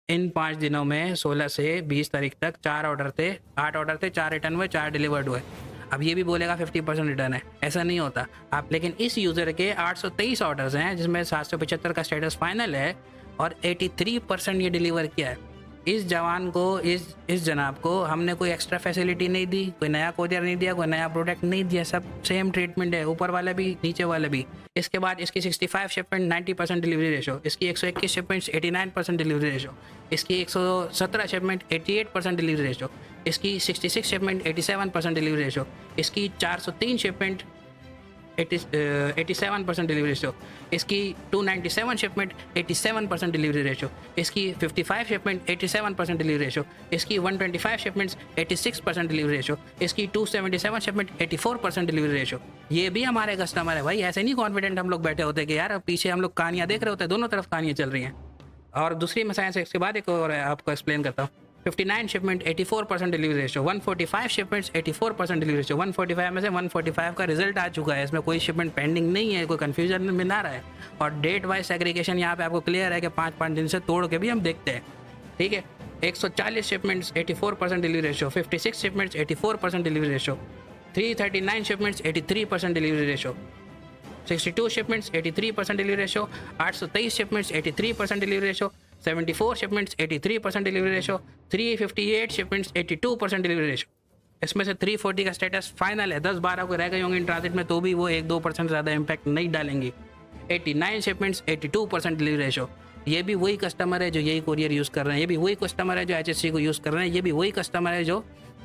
इन 5 दिनों में 16 से 20 तारीख तक 4 ऑर्डर थे, 8 ऑर्डर थे, 4 रिटर्न हुए, 4 डिलीवर्ड हुए। अब ये भी बोलेगा 50% रिटर्न है, ऐसा नहीं होता आप। लेकिन इस यूज़र के 823 ऑर्डर्स हैं जिसमें 775 का स्टेटस फाइनल है और 83% ये डिलीवर किया है। इस जवान को, इस जनाब को हमने कोई एक्स्ट्रा फैसिलिटी नहीं दी, कोई नया कोरियर नहीं दिया, कोई नया प्रोडक्ट नहीं दिया, सब सेम ट्रीटमेंट है, ऊपर वाला भी नीचे वाला भी। इसके बाद इसकी 65 शिपमेंट 90% डिलीवरी रेशो, इसकी 121 शिपमेंट्स 89% डिलीवरी रेशो, इसकी 117 शिपमेंट 88% डिलीवरी रेशो, इसकी 66 शिपमेंट 87% डिलीवरी रेशो, इसकी 403 शिपमेंट 87% डिलीवरी रेशो, इसकी 297 शिपमेंट 87% डिलीवरी रेशो, इसकी 55 शिपमेंट 87% डिलीवरी रेशो, इसकी 125 शिपमेंट्स 86% डिलीवरी रेशो, इसकी 277 शिपमेंट 84% डिलीवरी रेशो। ये भी हमारे कस्टमर है भाई, ऐसे नहीं कॉन्फिडेंट हम लोग बैठे होते कि यार पीछे हम लोग कहानियाँ देख रहे होते हैं, दोनों तरफ कहानियाँ चल रही हैं। और दूसरी मैं साइंस इसके बाद एक और आपको एक्सप्लेन करता हूँ। 59 shipment 84% delivery ratio, 145 shipments 84% delivery ratio, 145 में से 145 का रिजल्ट आ चुका है, इसमें कोई शिपमेंट पेंडिंग नहीं है, कोई कन्फ्यूजन में ना रहा है। और डेट वाइज सेग्रीगेशन यहाँ पे आपको क्लियर है कि 5-5 दिन से तोड़ के भी हम देखते हैं, ठीक है। 140 shipments 84% delivery ratio, 56 shipments 84% delivery ratio, 339 shipments 83% delivery ratio, 62 shipments 83% delivery ratio, 823 shipments 83% delivery ratio, 74 shipments 83% delivery ratio, 358 shipments 82% delivery ratio. इसमें से 340 का स्टेटस फाइनल है, 10-12 को रह गए होंगे इन ट्रांजिट में तो भी वो 1-2% ज़्यादा इम्पैक्ट नहीं डालेंगी। 89 शिपमेंट्स 82% डिलीवरी रेशो। ये भी वही कस्टमर है जो यही कोरियर यूज़ कर रहे हैं, ये भी वही कस्टमर है जो HSC को यूज़ कर रहे हैं, ये भी वही कस्टमर है जो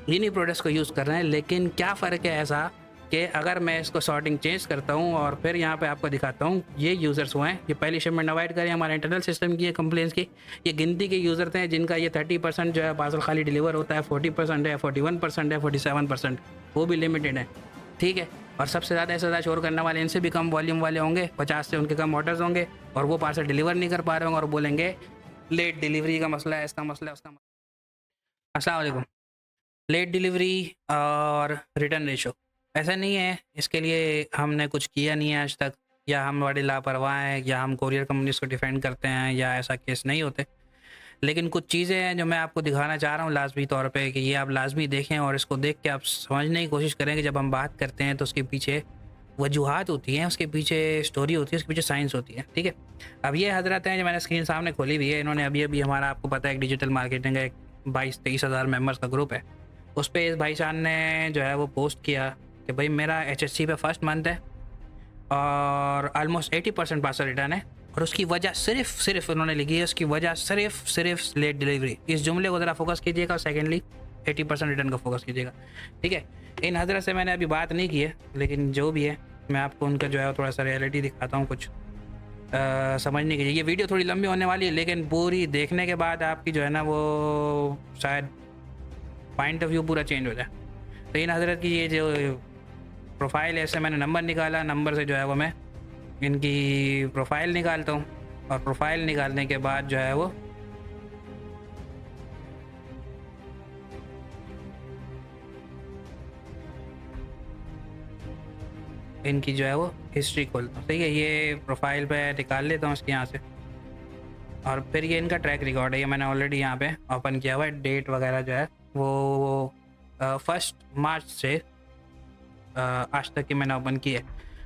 इन्हीं प्रोडक्ट्स को यूज़ कर रहे हैं। लेकिन क्या फ़र्क है ऐसा कि अगर मैं इसको सॉर्टिंग चेंज करता हूँ और फिर यहाँ पे आपको दिखाता हूँ, ये यूज़र्स हुए हैं, ये पहली शिपमेंट अवॉइड करें, हमारे इंटरनल सिस्टम की कंप्लेंट्स की, ये गिनती के यूज़र थे जिनका ये 30% जो है पार्सल खाली डिलीवर होता है, 40% है, 41% है, 47%, वो भी लिमिटेड है, ठीक है। और सबसे ज़्यादा ऐसा शोर करने वाले इनसे भी कम वॉल्यूम वाले होंगे, 50 से उनके कम ऑर्डर्स होंगे और वो पार्सल डिलीवर नहीं कर पा रहे होंगे और बोलेंगे लेट डिलीवरी का मसला है, इसका मसला है, उसका मसला। अस्सलाम वालेकुम। लेट डिलीवरी और रिटर्न रेशो ऐसा नहीं है, इसके लिए हमने कुछ किया नहीं है आज तक, या हम बड़े लापरवाह हैं, या हम कोरियर कंपनीज को डिफेंड करते हैं, या ऐसा केस नहीं होते। लेकिन कुछ चीज़ें हैं जो मैं आपको दिखाना चाह रहा हूँ लाजमी तौर पे कि ये आप लाजमी देखें और इसको देख के आप समझने की कोशिश करें कि जब हम बात करते हैं तो उसके पीछे वजूहात होती हैं, उसके पीछे स्टोरी होती है, उसके पीछे साइंस होती है, ठीक है। अब ये हजरत हैं जो मैंने स्क्रीन सामने खोली हुई है, इन्होंने अभी हमारा, आपको पता है, एक डिजिटल मार्केटिंग का एक 22-23 हज़ार मेम्बर्स का ग्रुप है, उस पर इस भाई साहब ने जो है वो पोस्ट किया कि भाई मेरा HSC पे फर्स्ट मंथ है और ऑलमोस्ट 80% पार्सल रिटर्न है और उसकी वजह सिर्फ उन्होंने लिखी है, उसकी वजह सिर्फ लेट डिलीवरी। इस जुमले को ज़रा फोकस कीजिएगा और सेकेंडली 80% रिटर्न का फोकस कीजिएगा, ठीक है। इन हजरत से मैंने अभी बात नहीं की है, लेकिन जो भी है मैं आपको उनका जो है थोड़ा सा रियलिटी दिखाता हूँ, कुछ समझने के लिए। ये वीडियो थोड़ी लंबी होने वाली है, लेकिन पूरी देखने के बाद आपकी जो है ना वो शायद पॉइंट ऑफ व्यू पूरा चेंज हो जाए। तो इन हजरत की ये जो प्रोफाइल है, इससे मैंने नंबर निकाला, नंबर से जो है वो मैं इनकी प्रोफाइल निकालता हूँ और प्रोफाइल निकालने के बाद जो है वो इनकी जो है वो हिस्ट्री खोलता हूँ, ठीक है। ये प्रोफाइल पे निकाल लेता हूँ इसके यहाँ से और फिर ये इनका ट्रैक रिकॉर्ड है, ये मैंने ऑलरेडी यहाँ पे ओपन किया हुआ है। डेट वगैरह जो है वो 1 मार्च से आज तक की मैंने ओपन की है।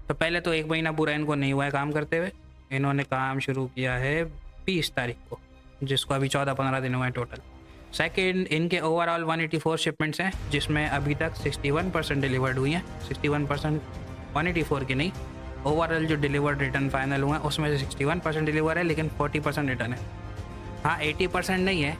तो पहले तो 1 महीना पूरा इनको नहीं हुआ है काम करते हुए, इन्होंने काम शुरू किया है 20 तारीख को, जिसको अभी 14-15 दिन हुए हैं टोटल। सेकंड, इनके ओवरऑल 184 शिपमेंट्स हैं जिसमें अभी तक 61% डिलीवर्ड हुई हैं। 61%, 184 की नहीं, ओवरऑल जो डिलीवर्ड रिटर्न फाइनल हुआ है उसमें से 61% डिलीवर है, लेकिन 40% रिटर्न है। हाँ, 80% नहीं है,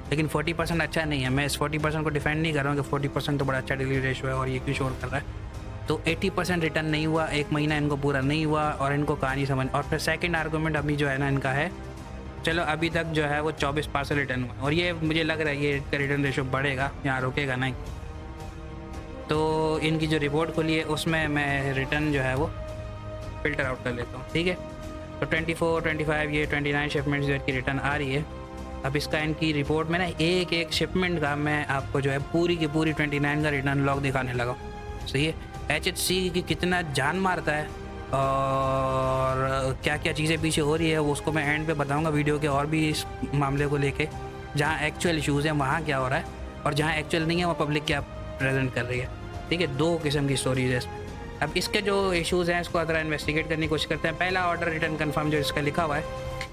लेकिन 40% अच्छा नहीं है। मैं इस 40% को डिफेंड नहीं कर रहा हूँ कि 40% तो बड़ा अच्छा डिलीवरी रेशो है और ये क्यों शोर कर रहा है। तो 80% रिटर्न नहीं हुआ, 1 महीना इनको पूरा नहीं हुआ और इनको कहानी समझ। और फिर सेकंड आर्गूमेंट अभी जो है ना इनका है, चलो अभी तक जो है वो 24 पार्सल रिटर्न हुआ और ये मुझे लग रहा है ये इसका रिटर्न रेशो बढ़ेगा, यहाँ रुकेगा नहीं। तो इनकी जो रिपोर्ट खुली है उसमें मैं रिटर्न जो है वो फ़िल्टर आउट कर लेता हूँ, ठीक है। तो 24, 25, ये 29 शिपमेंट्स जो की रिटर्न आ रही है। अब इसका इनकी रिपोर्ट में ना एक शिपमेंट का मैं आपको जो है पूरी की पूरी 29 का रिटर्न लॉग दिखाने लगा। सही है। HSC की कितना जान मारता है और क्या क्या चीज़ें पीछे हो रही है वो उसको मैं एंड पे बताऊंगा वीडियो के, और भी इस मामले को लेके जहाँ एक्चुअल इशूज़ हैं वहाँ क्या हो रहा है, और जहाँ एक्चुअल नहीं है वो पब्लिक क्या प्रेजेंट कर रही है। ठीक है, दो किस्म की स्टोरीज है इसमें। अब इसके जो इश्यूज़ हैं इसको ज़रा इन्वेस्टिगेट करने की कोशिश करते हैं। पहला ऑर्डर रिटर्न कन्फर्म जो इसका लिखा हुआ है,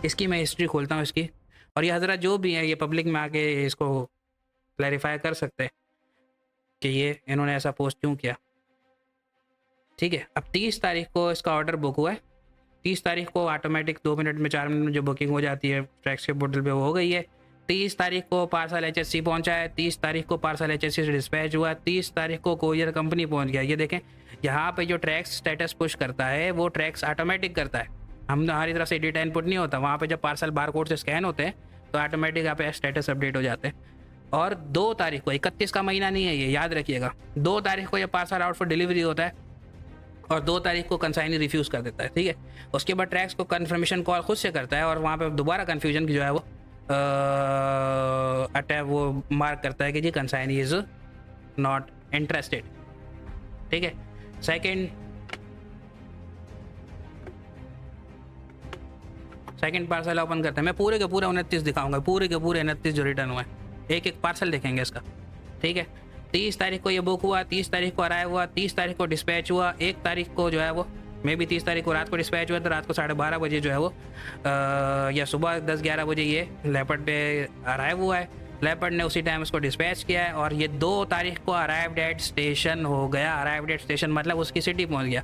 इसकी मैं हिस्ट्री खोलता हूँ इसकी, और ये हज़रत जो भी है ये पब्लिक में आके इसको क्लैरिफाई कर सकते हैं कि ये इन्होंने ऐसा पोस्ट क्यों किया। ठीक है, अब 30 तारीख को इसका ऑर्डर बुक हुआ है। 30 तारीख को ऑटोमेटिक 2 मिनट में 4 मिनट में जो बुकिंग हो जाती है ट्रैक्स के पोर्टल पे वो हो गई है। 30 तारीख को पार्सल HSC पहुंचा है। 30 तारीख को पार्सल HSC से डिस्पैच हुआ। 30 तारीख को कोरियर कंपनी पहुंच गया। ये देखें यहाँ पे जो ट्रैक्स स्टेटस पुश करता है वो ट्रैक्स ऑटोमेटिक करता है, हमारी तरफ से डेटा इनपुट नहीं होता। वहाँ पे जब पार्सल बार कोड से स्कैन होते हैं तो ऑटोमेटिक यहाँ पे स्टेटस अपडेट हो जाते हैं। और 2 तारीख को, 31 का महीना नहीं है ये, याद रखिएगा, 2 तारीख को ये पार्सल आउट फॉर डिलीवरी होता है और 2 तारीख को कंसाइनी रिफ्यूज़ कर देता है। ठीक है, उसके बाद ट्रैक्स को कन्फर्मेशन कॉल खुद से करता है और वहाँ पे दोबारा कन्फ्यूजन की जो है वो अटैक वो मार्क करता है कि जी कंसाइनी इज़ नॉट इंटरेस्टेड। ठीक है, सेकंड पार्सल ओपन करते हैं। मैं पूरे के पूरे 29 दिखाऊंगा, पूरे के पूरे 29 जो रिटर्न हुए हैं, एक एक पार्सल देखेंगे इसका। ठीक है, 30 तारीख को ये बुक हुआ, 30 तारीख को अराइव हुआ, 30 तारीख को डिस्पैच हुआ, 1 तारीख को जो है वो मे भी 30 तारीख को रात को डिस्पैच हुआ, तो रात को 12:30 बजे जो है वो या सुबह 10-11 बजे ये लेपर्ड पे अराइव हुआ है। लेपर्ड ने उसी टाइम उसको डिस्पैच किया है और ये 2 तारीख को अराइव्ड एट स्टेशन हो गया। अराइव्ड एट स्टेशन मतलब उसकी सिटी पहुंच गया।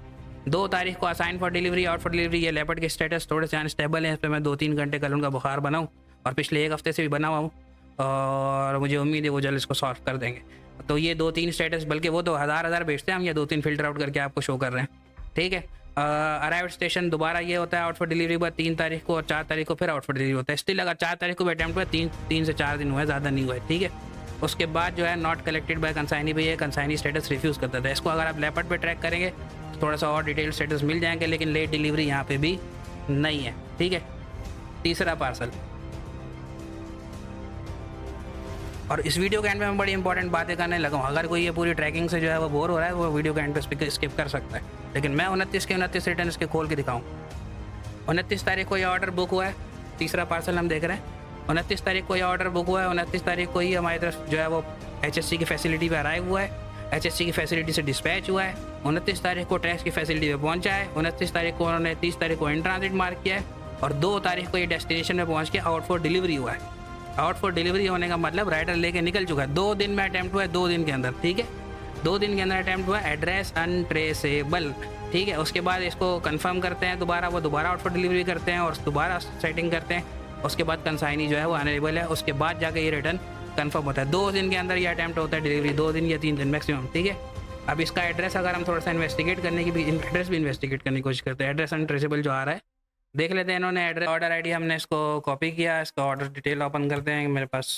2 तारीख को assign for delivery, out for delivery. ये लेपर्ड के स्टेटस थोड़े से अनस्टेबल हैं, इस पर मैं 2-3 घंटे कल उनका बुखार बनाऊँ और पिछले 1 हफ्ते से भी बना हुआ हूँ और मुझे उम्मीद है वो जल्द इसको सॉल्व कर देंगे। तो ये 2-3 स्टेटस, बल्कि वो तो हज़ार भेजते हैं, हम ये 2-3 फिल्टर आउट करके आपको शो कर रहे हैं। ठीक है, अराइव्ड स्टेशन दोबारा ये होता है आउट फॉर डिलीवरी बाद 3 तारीख को, और 4 तारीख को फिर आउट फॉर डिलीवरी होता है। स्टिल अगर 4 तारीख को भी अटैम्प्ट हुआ, 3 से 4 दिन हुए, ज़्यादा नहीं हुआ है। ठीक है, उसके बाद जो है नॉट कलेक्टेड बाय कंसाइनी पे ये कंसाइनी स्टेटस रिफ्यूज़ करता था। इसको अगर आप लेपर्ड पे ट्रैक करेंगे तो थोड़ा सा और डिटेल स्टेटस मिल जाएंगे, लेकिन लेट डिलीवरी यहाँ पे भी नहीं है। ठीक है, तीसरा पार्सल। और इस वीडियो के एंड में मैं बड़ी इंपॉर्टेंट बातें करने लगा हूँ। अगर कोई ये पूरी ट्रैकिंग से जो है वो बोर हो रहा है वो वीडियो के एंड पे स्किप कर सकता है, लेकिन मैं 29 के 29 रिटर्न इसके खोल के दिखाऊँ। 29 तारीख को ये ऑर्डर बुक हुआ है, तीसरा पार्सल हम देख रहे हैं। 29 तारीख को ये ऑर्डर बुक हुआ है, 29 तारीख को ही हमारी तरफ जो है वो HSC की फैसिलिटी पे अराइव हुआ है, HSC की फैसिलिटी से डिस्पैच हुआ है। 29 तारीख को ट्रैक्स की फैसिलिटी पे पहुंचा है। 29 तारीख को उन्होंने 30 तारीख को इन ट्रांजिट मार्क किया है और 2 तारीख को ये डेस्टिनेशन में पहुंच के आउट फॉर डिलीवरी हुआ है। आउट फॉर डिलीवरी होने का मतलब राइडर लेके निकल चुका है। 2 दिन में अटैम्प्ट हुआ है, 2 दिन के अंदर। ठीक है, 2 दिन के अंदर अटैम्प्ट हुआ है। Address untraceable. ठीक है, उसके बाद इसको कंफर्म करते हैं दोबारा, वो दोबारा आउट फॉर डिलीवरी करते हैं और दोबारा सेटिंग करते हैं। उसके बाद कंसाइनी जो है वो अनेबल है, उसके बाद जाके ये रिटर्न कंफर्म होता है। 2 दिन के अंदर ये अटैम्प्ट होता है डिलीवरी, 2 दिन या 3 दिन मैक्सिमम। ठीक है, अब इसका एड्रेस अगर हम थोड़ा सा इन्वेस्टिगेट करने की भी एड्रेस भी इन्वेस्टिगेट करने की कोशिश करते हैं। एड्रेस अनट्रेसेबल जो आ रहा है देख लेते हैं। इन्होंने एड्रेस ऑर्डर आईडी हमने इसको कॉपी किया, इसका ऑर्डर डिटेल ओपन करते हैं मेरे पास,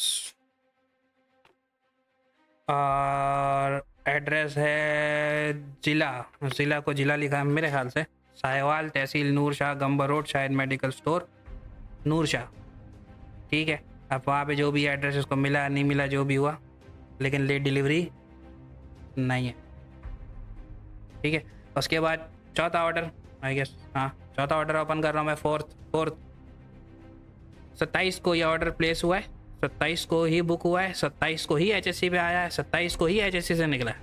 और एड्रेस है ज़िला को ज़िला लिखा है मेरे ख्याल से, साहिवाल, तहसील नूर शाह, गंबर रोड, शायद मेडिकल स्टोर नूर शाह। ठीक है, अब वहाँ पे जो भी एड्रेस उसको मिला नहीं मिला जो भी हुआ, लेकिन लेट डिलीवरी नहीं है। ठीक है, उसके बाद चौथा ऑर्डर, आई गेस हाँ चौथा ऑर्डर ओपन कर रहा हूँ मैं। फोर्थ 27 को ये ऑर्डर प्लेस हुआ है, 27 को ही बुक हुआ है, 27 को ही HSC पे आया है, 27 को ही HSC से निकला है,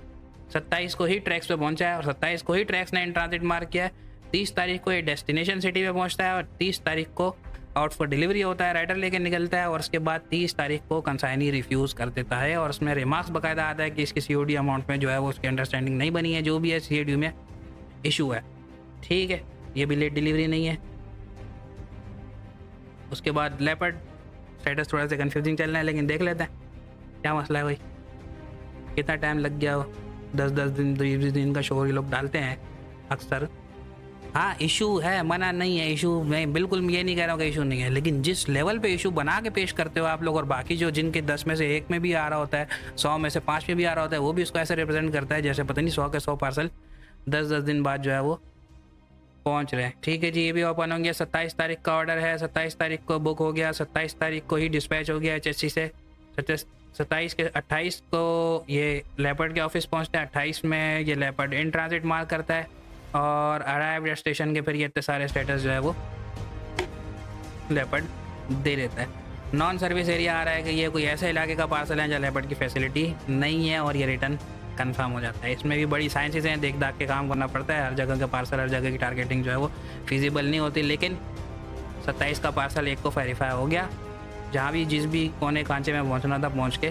27 को ही ट्रैक्स पे पहुंचा है और 27 को ही ट्रैक्स ने इन ट्रांजिट मार्क किया है। 30 तारीख को ये डेस्टिनेशन सिटी पे पहुंचता है और 30 तारीख को आउट फॉर डिलीवरी होता है, राइडर लेके निकलता है और उसके बाद 30 तारीख को कंसाइनी रिफ्यूज़ कर देता है और उसमें रिमार्क्स बाकायदा आता है कि इसकी COD अमाउंट में जो है वो उसकी अंडरस्टैंडिंग नहीं बनी है, जो भी है COD में इशू है। ठीक है, ये भी लेट डिलीवरी नहीं है। उसके बाद लेपर्ड स्टेटस थोड़ा सा कंफ्यूजिंग चल रहा है, लेकिन देख लेते हैं क्या मसला है भाई, कितना टाइम लग गया वो, 10-10 दिन 20 दिन का शो ये लोग डालते हैं अक्सर। हाँ इशू है, मना नहीं है, इशू मैं बिल्कुल ये नहीं कह रहा हूँ कि इशू नहीं है, लेकिन जिस लेवल पे इशू बना के पेश करते हो आप लोग, और बाकी जो जिनके 10 में से 1 में भी आ रहा होता है, 100 में से 5 में भी आ रहा होता है, वो भी उसको ऐसे रिप्रेजेंट करता है जैसे पता नहीं 100 के 100 पार्सल 10-10 दिन बाद जो है वो पहुंच रहे हैं। ठीक है जी, ये भी ओपन होंगे। 27 तारीख का ऑर्डर है, 27 तारीख को बुक हो गया, 27 तारीख को ही डिस्पैच हो गया HSC से। 27 के 28 को ये लेपर्ड के ऑफिस पहुंचता है, 28 में ये लेपर्ड इन ट्रांजिट मार्क करता है, और अराइव स्टेशन के फिर ये इतने सारे स्टेटस जो है वो लेपर्ड दे देता है। नॉन सर्विस एरिया आ रहा है कि ये कोई ऐसे इलाके का पार्सल है जहाँ लेपर्ड की फैसिलिटी नहीं है और ये रिटर्न कंफर्म हो जाता है। इसमें भी बड़ी साइंसेस हैं, देख दाख के काम करना पड़ता है। हर जगह का पार्सल, हर जगह की टारगेटिंग जो है वो फिजिबल नहीं होती। लेकिन 27 का पार्सल एक को वेरीफाई हो गया। जहाँ भी जिस भी कोने कांचे में पहुँचना था पहुँच के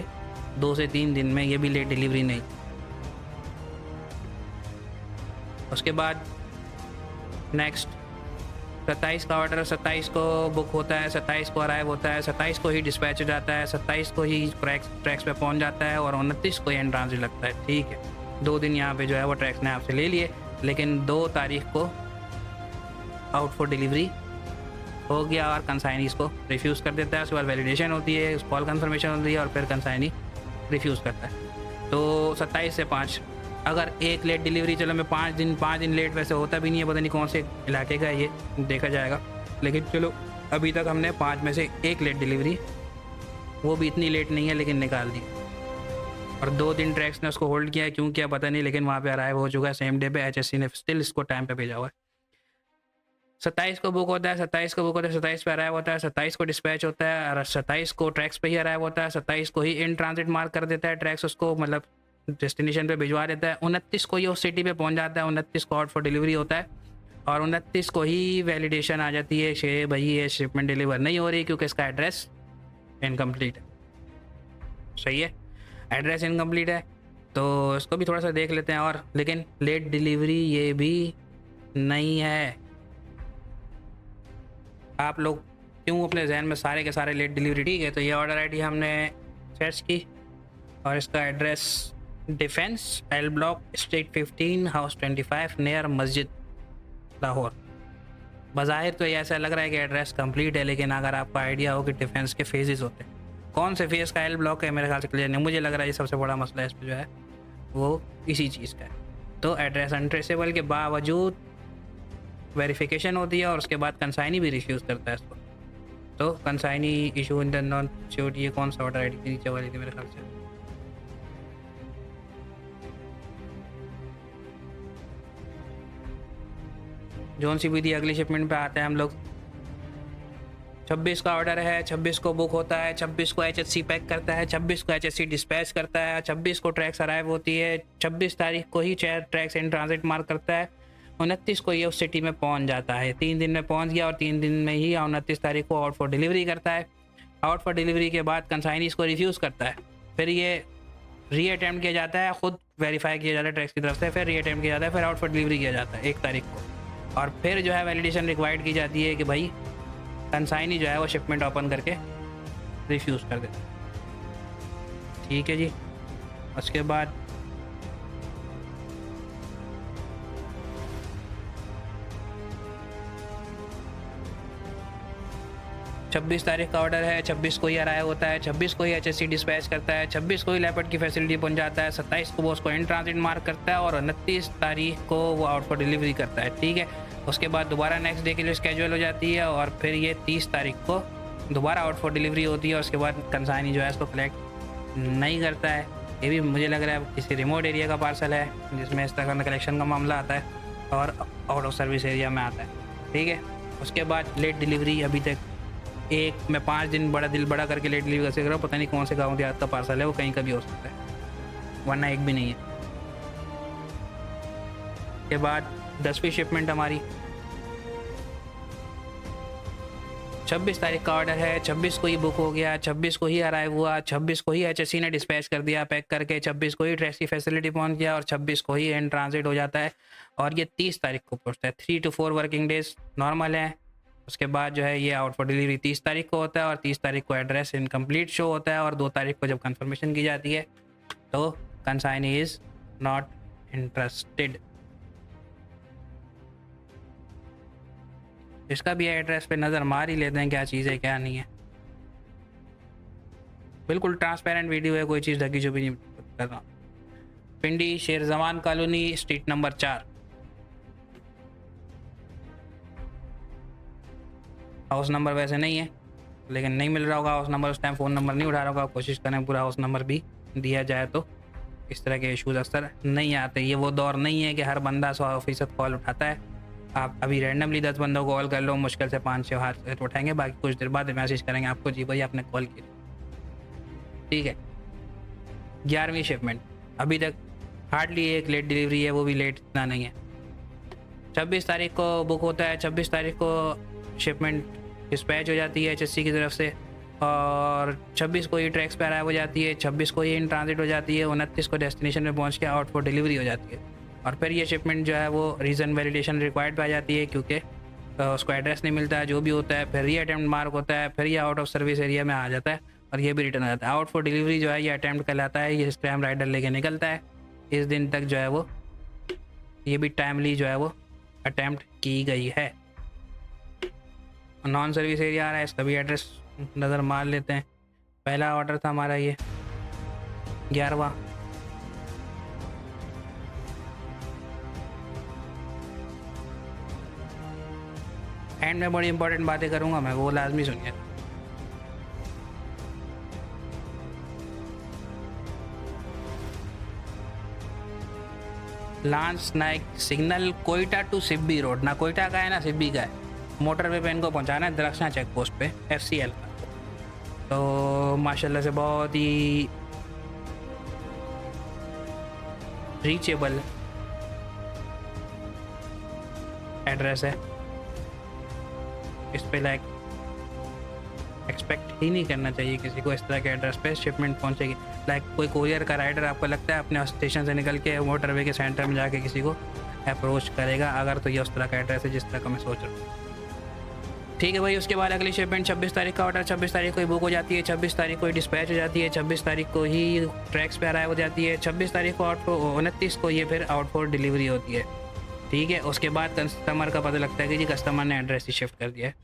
2 से 3 दिन में, ये भी लेट डिलीवरी नहीं। उसके बाद नेक्स्ट 27 का ऑर्डर 27 को बुक होता है, 27 को अराइव होता है, 27 को ही डिस्पैच हो जाता है, 27 को ही ट्रैक्स पे पहुंच जाता है और 29 को एंड ट्रांजिट लगता है। ठीक है, 2 दिन यहाँ पे जो है वो ट्रैक्स ने आपसे ले लिए, लेकिन 2 तारीख को आउट फॉर डिलीवरी हो गया और कंसाइनी को रिफ्यूज़ कर देता है। उसके बाद वैलिडेशन होती है, कॉल कंफर्मेशन होती है और फिर कंसाइनी रिफ्यूज़ करता है। तो 27 से 5 अगर एक लेट डिलीवरी, चलो मैं 5 दिन लेट वैसे होता भी नहीं है, पता नहीं कौन से इलाके का है ये, देखा जाएगा। लेकिन चलो अभी तक हमने 5 में से 1 लेट डिलीवरी, वो भी इतनी लेट नहीं है लेकिन निकाल दी। और 2 दिन ट्रैक्स ने उसको होल्ड किया है, क्यों किया पता नहीं, लेकिन वहाँ पे अराइव हो चुका है सेम डे पे। HSC ने स्टिल इसको टाइम पे भेजा हुआ है। 27 को बुक होता है, 27 को बुक होता है, 27 पे अराइव होता है, 27 को डिस्पैच होता है और 27 को ट्रैक्स पे ही अराइव होता है। 27 को ही इन ट्रांजिट मार्क कर देता है ट्रैक्स, उसको मतलब डेस्टिनेशन पे भिजवा देता है। 29 को ये उस सिटी पे पहुंच जाता है, 29 को आउट फॉर डिलीवरी होता है और 29 को ही वैलिडेशन आ जाती है कि भाई ये शिपमेंट डिलीवर नहीं हो रही क्योंकि इसका एड्रेस इनकम्प्लीट है। सही है, एड्रेस इनकम्प्लीट है तो इसको भी थोड़ा सा देख लेते हैं। और लेकिन लेट डिलीवरी ये भी नहीं है। आप लोग क्यों अपने जहन में सारे के सारे लेट डिलीवरी, ठीक है। तो ये ऑर्डर आईडी हमने सर्च की और इसका address defence L block street 15 house 25 near मस्जिद लाहौर। बज़ाहिर तो ये ऐसा लग रहा है कि एड्रेस कंप्लीट है, लेकिन अगर आपको आइडिया हो कि डिफेंस के फेजेस होते हैं, कौन से फेज़ का एल ब्लॉक है मेरे ख्याल से क्लियर नहीं। मुझे लग रहा है ये सबसे बड़ा मसला है इस पर जो है वो इसी चीज़ का है। तो एड्रेस अनट्रेसेबल के बावजूद वेरिफिकेशन होती है और उसके बाद कंसाइनी भी रिफ्यूज़ करता है इसको। तो consignee issue in the non sure, ये कौन सा ऑर्डर आईडी की नीचे वाली थी मेरे ख्याल से, जोन सी भी थी। अगली शिपमेंट पे आते हैं हम लोग। 26 का ऑर्डर है, 26 को बुक होता है, 26 को HSC पैक करता है, 26 को HSC डिस्पैच करता है, 26 को ट्रैक्स अराइव होती है, 26 तारीख को ही ट्रैक्स इन ट्रांजिट मार्क करता है, 29 को ये उस सिटी में पहुंच जाता है। 3 दिन में पहुंच गया और 3 दिन में ही 29 तारीख को आउट फॉर डिलीवरी करता है। आउट फॉर डिलीवरी के बाद कंसाइनी इसको रिफ्यूज़ करता है, फिर ये री अटैम्प्ट किया जाता है, खुद वेरीफाई किया जाता है ट्रैक्स की तरफ से, फिर री अटैम्प्ट किया जाता है, फिर आउट फॉर डिलीवरी किया जाता है 1 तारीख को। और फिर जो है वैलिडेशन रिक्वायर्ड की जाती है कि भाई कंसाइनी जो है वो शिपमेंट ओपन करके रिफ्यूज़ कर देता है। ठीक है जी। उसके बाद 26 तारीख का ऑर्डर है, 26 को ही अराइव होता है, 26 को ही HSC डिस्पैच करता है, 26 को ही लेपर्ड की फैसिलिटी पहुंच जाता है, 27 को वो उसको इन ट्रांजिट मार्क करता है और 29 तारीख को वो आउट फॉर डिलीवरी करता है। ठीक है। उसके बाद दोबारा नेक्स्ट डे के लिए स्केड्यूल हो जाती है और फिर ये 30 तारीख को दोबारा आउट फॉर डिलीवरी होती है। उसके बाद कंसाइनी जो है इसको कलेक्ट नहीं करता है। ये भी मुझे लग रहा है किसी रिमोट एरिया का पार्सल है जिसमें इस तरह का कलेक्शन का मामला आता है और आउट ऑफ सर्विस एरिया में आता है। ठीक है। उसके बाद लेट डिलीवरी अभी तक एक मैं 5 दिन दिल बड़ा करके लेट डिलीवरी कर रहा हूँ, पता नहीं कौन से गाँव देहात का पार्सल है, वो कहीं का भी हो सकता है, वरना एक भी नहीं है। के बाद 10वीं शिपमेंट हमारी 26 तारीख का ऑर्डर है, 26 को ही बुक हो गया, 26 को ही अराइव हुआ, 26 को ही HSC ने डिस्पैच कर दिया पैक करके, 26 को ही ट्रैक्स की फैसिलिटी पहुंच गया और 26 को ही एंड ट्रांजिट हो जाता है और ये 30 तारीख को पहुंचता है। 3 to 4 वर्किंग डेज नॉर्मल है। उसके बाद जो है ये आउट फॉर डिलीवरी 30 तारीख को होता है और 30 तारीख को एड्रेस इनकम्प्लीट शो होता है और 2 तारीख को जब कंफर्मेशन की जाती है तो कंसाइनी इज़ नॉट इंटरेस्टेड। इसका भी एड्रेस पे नज़र मार ही लेते हैं क्या चीज़ है क्या नहीं है। बिल्कुल ट्रांसपेरेंट वीडियो है, कोई चीज़ ढकी छुपी नहीं कर रहा। Pindi Sherjawan colony street number 4। House number वैसे नहीं है लेकिन नहीं मिल रहा होगा हाउस नंबर, उस टाइम फ़ोन नंबर नहीं उठा रहा होगा, कोशिश करें पूरा हाउस नंबर भी दिया जाए तो इस तरह के इश्यूज अक्सर नहीं आते। ये वो दौर नहीं है कि हर बंदा 100% कॉल उठाता है। आप अभी रैंडमली 10 बंदों को कॉल कर लो, मुश्किल से 5-6 हाथ से उठाएंगे, बाकी कुछ देर बाद मैसेज करेंगे आपको, जी भाई आपने कॉल की। ठीक है। 11वीं शिपमेंट अभी तक हार्डली एक लेट डिलीवरी है, वो भी लेट इतना नहीं है। 26 तारीख को बुक होता है, 26 तारीख को शिपमेंट डिस्पैच हो जाती है HSC की तरफ से, और 26 को ये ट्रैक्स पे अराइव हो जाती है, 26 को ये इन ट्रांजिट हो जाती है, 29 को डेस्टिनेशन में पहुंच के आउट फॉर डिलीवरी हो जाती है। और फिर ये शिपमेंट जो है वो रीज़न वैलिडेशन रिक्वायर्ड पे आ जाती है, क्योंकि उसको एड्रेस नहीं मिलता है, जो भी होता है, फिर ये अटैम्प्ट मार्क होता है, फिर ये आउट ऑफ सर्विस एरिया में आ जाता है और ये भी रिटर्न हो जाता है। आउट फॉर डिलीवरी जो है ये अटैम्प्ट कहलाता है, ये स्क्रैम राइडर लेके निकलता है। इस दिन तक जो है वो ये भी टाइमली जो है वो अटैम्प्ट की गई है। नॉन सर्विस एरिया आ रहा है, इसका भी एड्रेस नज़र मार लेते हैं। पहला ऑर्डर था हमारा ये 11वां, एंड में बड़ी इंपॉर्टेंट बातें करूंगा मैं, वो लाजमी सुनिए। Lance Naik signal Quetta to Sibi road, ना कोयटा का है ना सिब्बी का है, मोटरवे पे इनको पहुंचाना है, दरख्शा चेक पोस्ट पे FCL का। तो माशाल्लाह से बहुत ही रीचेबल एड्रेस है, इस पे लाइक एक्सपेक्ट ही नहीं करना चाहिए किसी को इस तरह के एड्रेस पे शिपमेंट पहुंचेगी। लाइक कोई कोरियर का राइडर आपको लगता है अपने स्टेशन से निकल के मोटरवे के सेंटर में जाके किसी को अप्रोच करेगा अगर तो ये उस तरह का एड्रेस है जिस तरह का मैं सोच रहा हूँ। ठीक है भाई। उसके बाद अगली शिपमेंट 26 तारीख का ऑर्डर 26 तारीख को ही बुक हो जाती है, 26 तारीख को ही डिस्पैच हो जाती है, 26 तारीख को ही ट्रैक्स पे अराइव हो जाती है, 26 तारीख को 29 को ये फिर आउट फॉर डिलीवरी होती है। ठीक है। उसके बाद कस्टमर का पता लगता है कि जी कस्टमर ने एड्रेस ही शिफ्ट कर दिया है,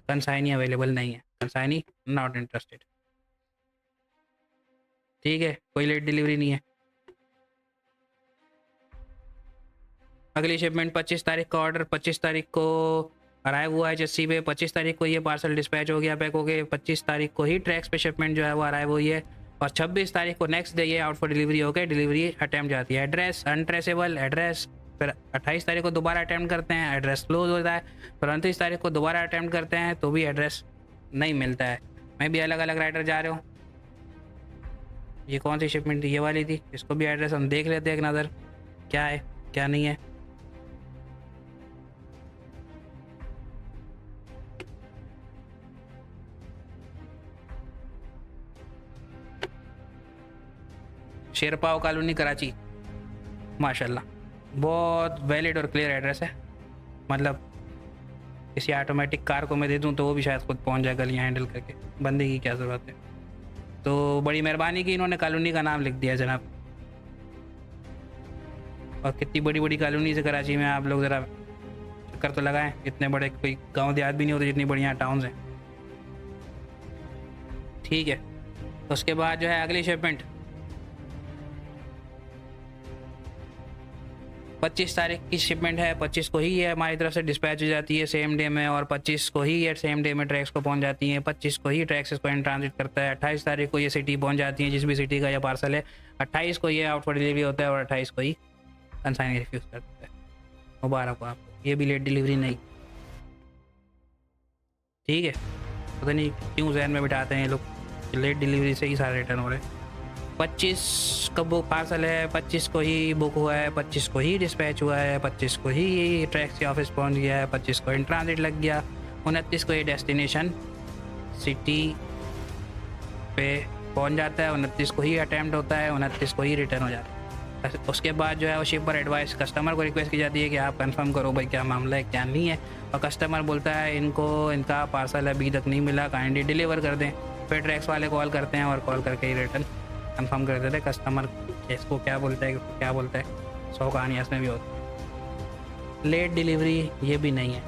कंसाइनी अवेलेबल नहीं है, कंसाइनी नॉट इंटरेस्टेड। ठीक है। कोई लेट डिलीवरी नहीं है। अगली शिपमेंट 25 तारीख का ऑर्डर 25 तारीख को अराइव हुआ है HSC पे, 25 तारीख को ये पार्सल डिस्पैच हो गया पैक हो गए, 25 तारीख को ही ट्रैक्स पे शिपमेंट जो है वो अराइव हुई है, और 26 तारीख को नेक्स्ट डे ये आउट फॉर डिलीवरी हो गए, डिलीवरी अटैम्प्ट जाती है। एड्रेस अनट्रेसेबल एड्रेस, फिर 28 तारीख को दोबारा अटैम्प्ट करते हैं, एड्रेस क्लोज होता है, फिर 29 तारीख को दोबारा अटैम्प्ट करते हैं तो भी एड्रेस नहीं मिलता है। मैं भी अलग अलग राइडर जा रहे हूँ। ये कौन सी शिपमेंट थी? ये वाली थी। इसको भी एड्रेस हम देख लेते हैं एक नज़र, क्या है क्या नहीं है। शेरपाव कॉलोनी कराची, माशाल्लाह बहुत वैलिड और क्लियर एड्रेस है। मतलब किसी ऑटोमेटिक कार को मैं दे दूं तो वो भी शायद खुद पहुंच जाए गलियाँ हैंडल करके, बंदे की क्या ज़रूरत है। तो बड़ी मेहरबानी की इन्होंने कॉलोनी का नाम लिख दिया जनाब। और कितनी बड़ी बड़ी कॉलोनी से कराची में आप लोग ज़रा चक्कर तो लगाएं, इतने बड़े कोई गांव देहात भी नहीं होते जितनी बढ़िया टाउन्स हैं। ठीक है। उसके बाद जो है अगली शिपमेंट 25 तारीख की शिपमेंट है, 25 को ही ये हमारी तरफ से डिस्पैच हो जाती है सेम डे में, और 25 को ही ये सेम डे में ट्रैक्स को पहुंच जाती हैं, 25 को ही ट्रैक्स इसको इन ट्रांजिट करता है, 28 तारीख को ये सिटी पहुंच जाती है जिस भी सिटी का ये पार्सल है, 28 को ये आउट फॉर डिलीवरी होता है और 28 को ही कंसाइन रिफ्यूज़ कर देता है। मुबारक हो आपको, ये भी लेट डिलीवरी नहीं। ठीक है। पता नहीं क्यों जहन में बिठाते हैं ये लोग, लेट डिलीवरी से ही सारे रिटर्न हो रहे हैं। 25 का बुक पार्सल है, 25 को ही बुक हुआ है, 25 को ही डिस्पैच हुआ है, 25 को ही ट्रैक्स के ऑफिस पहुंच गया है, 25 को इन ट्रांजिट लग गया, 29 को ये डेस्टिनेशन सिटी पे पहुंच जाता है, 29 को ही अटैम्प्ट होता है, 29 को ही रिटर्न हो जाता है। उसके बाद जो है वो शिपर एडवाइस कस्टमर को रिक्वेस्ट की जाती है कि आप कंफर्म करो भाई क्या मामला है क्या नहीं है, और कस्टमर बोलता है इनको इनका पार्सल अभी तक नहीं मिला, काइंडली डिलीवर कर दें। फिर ट्रैक्स वाले कॉल करते हैं और कॉल करके ही रिटर्न कंफर्म कर देते हैं। कस्टमर इसको क्या बोलता है क्या बोलता है, 100 कहानियाँ इसमें भी होती है। लेट डिलीवरी ये भी नहीं है।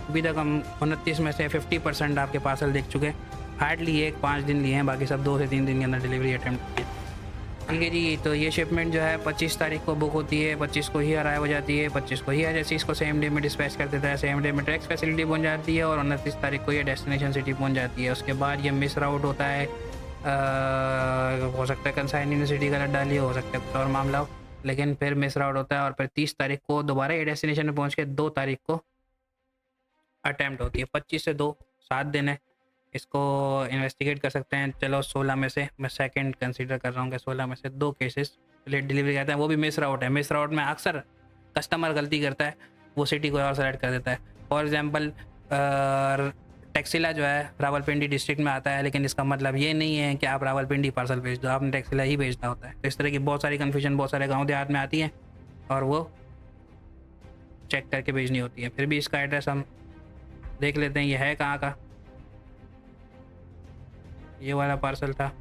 अभी तक हम 29 में से 50% आपके पार्सल देख चुके हैं, हार्डली 1-5 दिन लिए हैं, बाकी सब 2 से 3 दिन के अंदर डिलीवरी अटैम्प्ट किए। ठीक है जी। तो ये शिपमेंट जो है 25 तारीख को बुक होती है, 25 को ही अराइव हो जाती है, 25 को ही जैसे इसको सेम डे में डिस्पैच कर देता है, सेम डे में ट्रैक्स फैसिलिटी पहुंच जाती है, और 29 तारीख को ये डेस्टिनेशन सिटी पहुंच जाती है। उसके बाद ये मिस राउट होता है हो सकता है कंसाइनी ने सिटी गलत डाली हो सकता है कुछ और मामला हो, लेकिन फिर मिस राउट होता है और फिर 30 तारीख को दोबारा ये डेस्टिनेशन में पहुंच के 2 तारीख को अटैम्प्ट होती है। 25 से 2 7 दिन है, इसको इन्वेस्टिगेट कर सकते हैं। चलो 16 में से मैं सेकंड कंसीडर कर रहा हूँ कि 16 में से 2 केसेस लेट डिलीवरी कहते हैं, वो भी मिस राउट है। मिस राउट में अक्सर कस्टमर गलती करता है, वो सिटी को और सेलेक्ट कर देता है। फॉर एग्जांपल टैक्सिला जो है रावलपिंडी डिस्ट्रिक्ट में आता है, लेकिन इसका मतलब ये नहीं है कि आप रावलपिंडी पार्सल भेज दो, आपने टैक्सिला ही भेजना होता है। तो इस तरह की बहुत सारी कन्फ्यूजन बहुत सारे गाँव देहात में आती है और वो चेक करके भेजनी होती है। फिर भी इसका एड्रेस हम देख लेते हैं, ये है कहाँ का। ये वाला पार्सल था,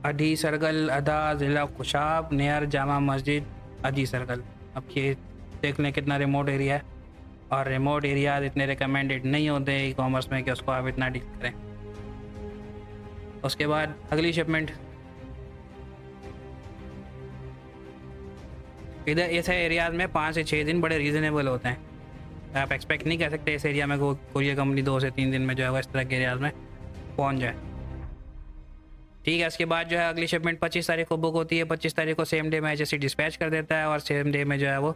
अडी सर्कल अदा ज़िला कुशाब नियर जामा मस्जिद अडी सर्कल। अब ये देख लें कितना रिमोट एरिया है, और रिमोट एरिया इतने रिकमेंडेड नहीं होते ई कॉमर्स में कि उसको आप इतना डील करें। उसके बाद अगली शिपमेंट, इधर ऐसे एरियाज में 5 से 6 दिन बड़े रीज़नेबल होते हैं। आप एक्सपेक्ट नहीं कर सकते इस एरिया में कोई कंपनी 2 से 3 दिन में जो है इस तरह के एरियाज में पहुंच जाए। ठीक है, उसके बाद जो है अगली शिपमेंट 25 तारीख को बुक होती है। 25 तारीख को सेम डे में HSC डिस्पैच कर देता है और सेम डे में जो है वो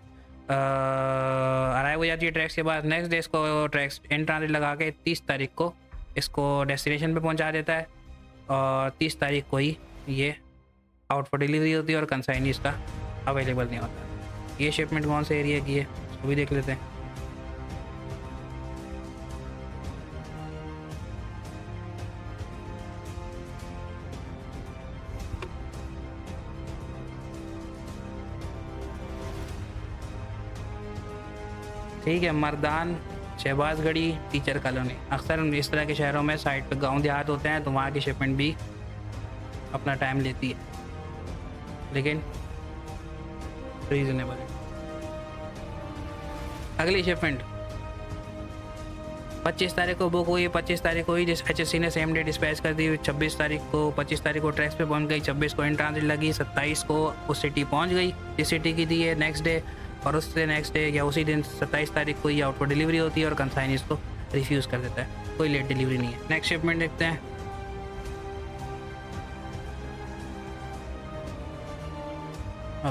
अराइव हो जाती है ट्रैक्स के बाद। नेक्स्ट डे इसको ट्रैक्स इन ट्रांजिट लगा के 30 तारीख को इसको डेस्टिनेशन पे पहुंचा देता है और 30 तारीख को ही ये आउट फॉर डिलीवरी होती है और कंसाइनी इसका अवेलेबल नहीं होता। ये शिपमेंट कौन से एरिया की है उसको भी देख लेते हैं। ठीक है, मर्दान शहबाजगढ़ी टीचर कॉलोनी। अक्सर इस तरह के शहरों में साइड पे गांव देहात होते हैं तो वहाँ की शिपमेंट भी अपना टाइम लेती है, लेकिन रीजनेबल है। अगली शिपमेंट 25 तारीख को बुक हुई। 25 तारीख को ही जिस HSC ने सेम डे डिस्पैच कर दी। 26 तारीख को 25 तारीख को ट्रैक्स पे पहुंच गई, 26 को इन ट्रांजिट लगी, 27 को उस सिटी पहुंच गई जिस सिटी की थी है नेक्स्ट डे, और उससे नेक्स्ट डे या उसी दिन 27 तारीख को ही आउट फॉर डिलीवरी होती है और कंसाइनी इसको रिफ्यूज़ कर देता है, कोई लेट डिलीवरी नहीं है। नेक्स्ट शिपमेंट देखते हैं।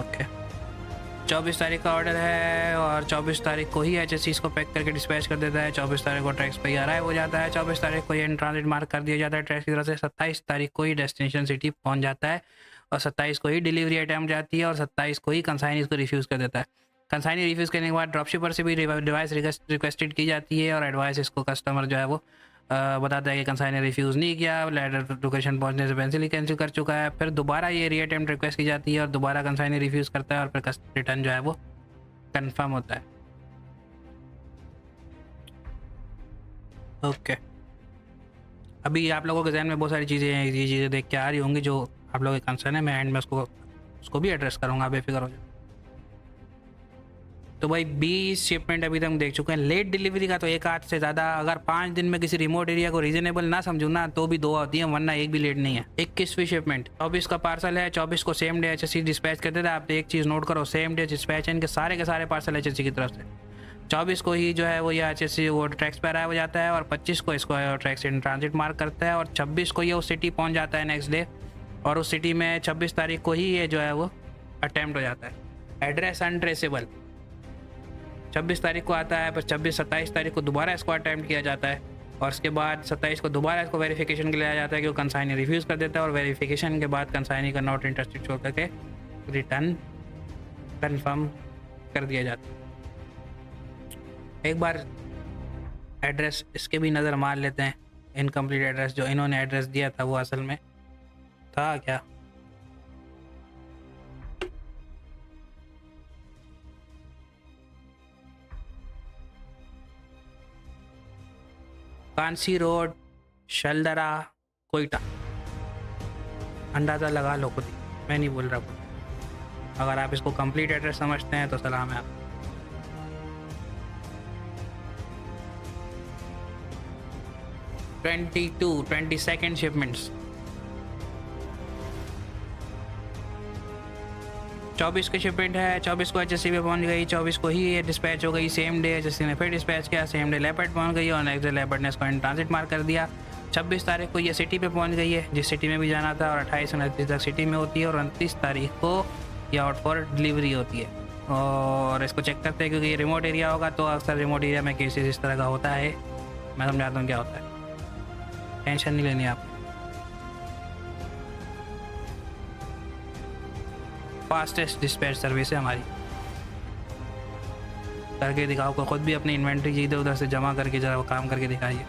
ओके, 24 तारीख का ऑर्डर है और 24 तारीख को ही HSC इसको पैक करके डिस्पैच कर देता है। 24 तारीख को ट्रैक्स पे ही अराइव हो जाता है। 24 तारीख को ये इन ट्रांजिट मार्क कर दिया जाता है ट्रैक्स की तरफ से। 27 तारीख को ही डेस्टिनेशन सिटी पहुंच जाता है और 27 को ही डिलीवरी अटैम्प्ट जाती है और 27 को ही कंसाइनी इसको रिफ्यूज़ कर देता है। कंसाइनी रिफ्यूज़ करने के बाद ड्रॉपशिपर से भी डिवाइस रिक्वेस्टेड की जाती है और एडवाइस इसको कस्टमर जो है वो बताता है कि कंसाइनी रिफ्यूज़ नहीं किया, लेटर लोकेशन पहुंचने से पहले ही कैंसिल कर चुका है। फिर दोबारा ये रीअटेम्प्ट रिक्वेस्ट की जाती है और दोबारा कंसाइनी रिफ्यूज़ करता है और फिर रिटर्न जो है वो कंफर्म होता है। ओके, अभी आप लोगों के जहन में बहुत सारी चीज़ें हैं, ये चीज़ें देख के आ रही होंगी जो आप लोगों के कंसर्न है। मैं एंड में उसको भी एड्रेस करूँगा, बेफिक्र हो जाए। तो भाई 20 शिपमेंट अभी तक देख चुके हैं। लेट डिलीवरी का तो एक आध से ज़्यादा, अगर 5 दिन में किसी रिमोट एरिया को रीजनेबल ना समझूँ ना तो भी 2 होती हैं, वरना एक भी लेट नहीं है। 21वीं शिपमेंट 24 का पार्सल है। 24 को सेम डे HSC डिस्पैच करते थे। आप एक चीज़ नोट करो, सेम डे डिस्पैच है इनके सारे के सारे पार्सल HSC की तरफ से। 24 को ही जो है वो ये HSC वो ट्रैक्स पर अराइव हो जाता है और 25 को इसको ट्रैक्स इन ट्रांजिट मार्क करता है और 26 को ये उस सिटी पहुँच जाता है नेक्स्ट डे, और उस सिटी में 26 तारीख को ही ये जो है वो अटैम्प्ट हो जाता है। एड्रेस अनट्रेसेबल 26 तारीख को आता है, पर 27 तारीख को दोबारा इसको अटैम्प्ट किया जाता है और उसके बाद 27 को दोबारा इसको वेरिफिकेशन के लिए आ जाता है कि वो कंसाइनी रिफ्यूज़ कर देता है और वेरिफिकेशन के बाद कंसाइनी का नॉट इंटरेस्टेड छोड़ करके रिटर्न कन्फर्म कर दिया जाता है। एक बार एड्रेस इसके भी नज़र मार लेते हैं। इनकम्प्लीट एड्रेस जो इन्होंने एड्रेस दिया था वो असल में था क्या? कांसी रोड, शलदरा, कोयटा। अंदाज़ा लगा लो खुद ही, मैं नहीं बोल रहा कुछ। अगर आप इसको कंप्लीट एड्रेस समझते हैं तो सलाम है आप। 22 शिपमेंट्स। 24 की शिपमेंट है, 24 को एचएससी पे पहुंच गई, 24 को ही ये डिस्पैच हो गई। सेम डे एचएससी ने फिर डिस्पैच किया, सेम डे लेपर्ड पहुंच गई और नेक्स्ट डे लेपर्ड ने इसको इन ट्रांजिट मार्क कर दिया। 26 तारीख को ये सिटी पे पहुंच गई है, जिस सिटी में भी जाना था, और 28 29 तक सिटी में होती है, और 29 तारीख को ये आउट फॉर डिलीवरी होती है। और इसको चेक करते हैं, क्योंकि ये रिमोट एरिया होगा तो अक्सर रिमोट एरिया में केसेस इस तरह का होता है। मैं समझाता हूँ क्या होता है, टेंशन नहीं लेनी आप। फास्टेस्ट डिस्पैच सर्विस है हमारी। करके दिखाओ, को खुद भी अपनी इन्वेंट्री इधर उधर से जमा करके जरा वो काम करके दिखाइए।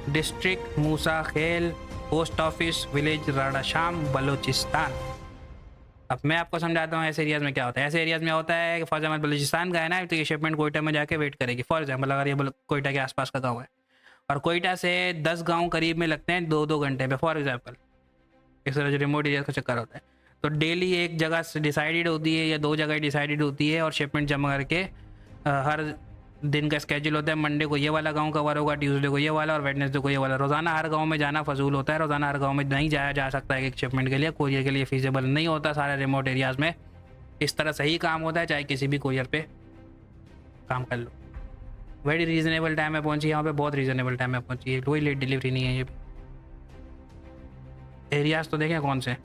डिस्ट्रिक्ट मूसा खेल, पोस्ट ऑफिस, विलेज राडाशाम, बलूचिस्तान। अब मैं आपको समझाता हूँ ऐसे एरियाज में क्या होता है। ऐसे एरियाज में होता है कि फॉर एग्जाम्पल बलूचिस्तान का है ना, तो ये शिपमेंट कोयटा में जाके वेट करेगी। फॉर एग्जाम्पल अगर ये कोयटा के आसपास का गाँव है और कोयटा से 10 गांव करीब में लगते हैं 2-2 घंटे में, फॉर एग्जांपल। इस तरह जो रिमोट एरिया का चक्कर होता है, तो डेली एक जगह से डिसाइडेड होती है या 2 जगह डिसाइडेड होती है, और शिपमेंट जमा करके हर दिन का स्केड्यूल होता है। मंडे को ये वाला गांव कवर होगा, ट्यूसडे को ये वाला, और वेडनेसडे को ये वाला। रोज़ाना हर गांव में जाना फजूल होता है, रोज़ाना हर गांव में नहीं जाया जा सकता है एक शिपमेंट के लिए, कोरियर के लिए फीजेबल नहीं होता सारे रिमोट एरियाज़ में। इस तरह सही काम होता है, चाहे किसी भी कोरियर पे काम कर लो। वेरी रीजनेबल टाइम में पहुंची, यहाँ पे बहुत रीजनेबल टाइम में पहुंची है, कोई लेट डिलीवरी नहीं है। ये एरियाज तो देखें कौन से।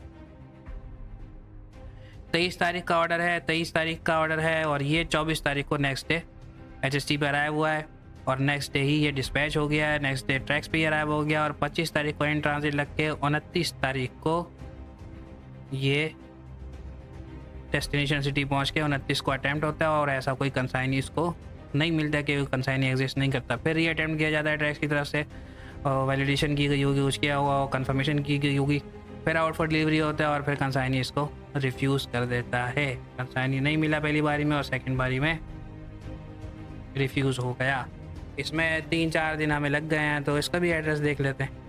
23 तारीख का ऑर्डर है, 23 तारीख का ऑर्डर है, और ये 24 तारीख को नेक्स्ट डे एचएसटी पे अराइव हुआ है, और नेक्स्ट डे ही ये डिस्पैच हो गया है, नेक्स्ट डे ट्रैक्स पे अराइव हो गया, और 25 तारीख को इन ट्रांजिट लग के 29 तारीख को ये डेस्टिनेशन सिटी पहुँच के 29 को अटैम्प्ट होता है, और ऐसा कोई कंसाइनी इसको नहीं मिलता कि कंसाइनी एग्जिस्ट नहीं करता। फिर ये अटैम्प्ट किया जाता है ट्रैक्स की तरफ से, वैलिडेशन की गई होगी, उसकी कंफर्मेशन की गई होगी, फिर आउट फॉर डिलीवरी होता है, और फिर कंसाइनी इसको रिफ्यूज़ कर देता है। कंसाइनी नहीं मिला पहली बारी में, और सेकंड बारी में रिफ्यूज़ हो गया। इसमें 3-4 दिन हमें लग गए हैं, तो इसका भी एड्रेस देख लेते हैं।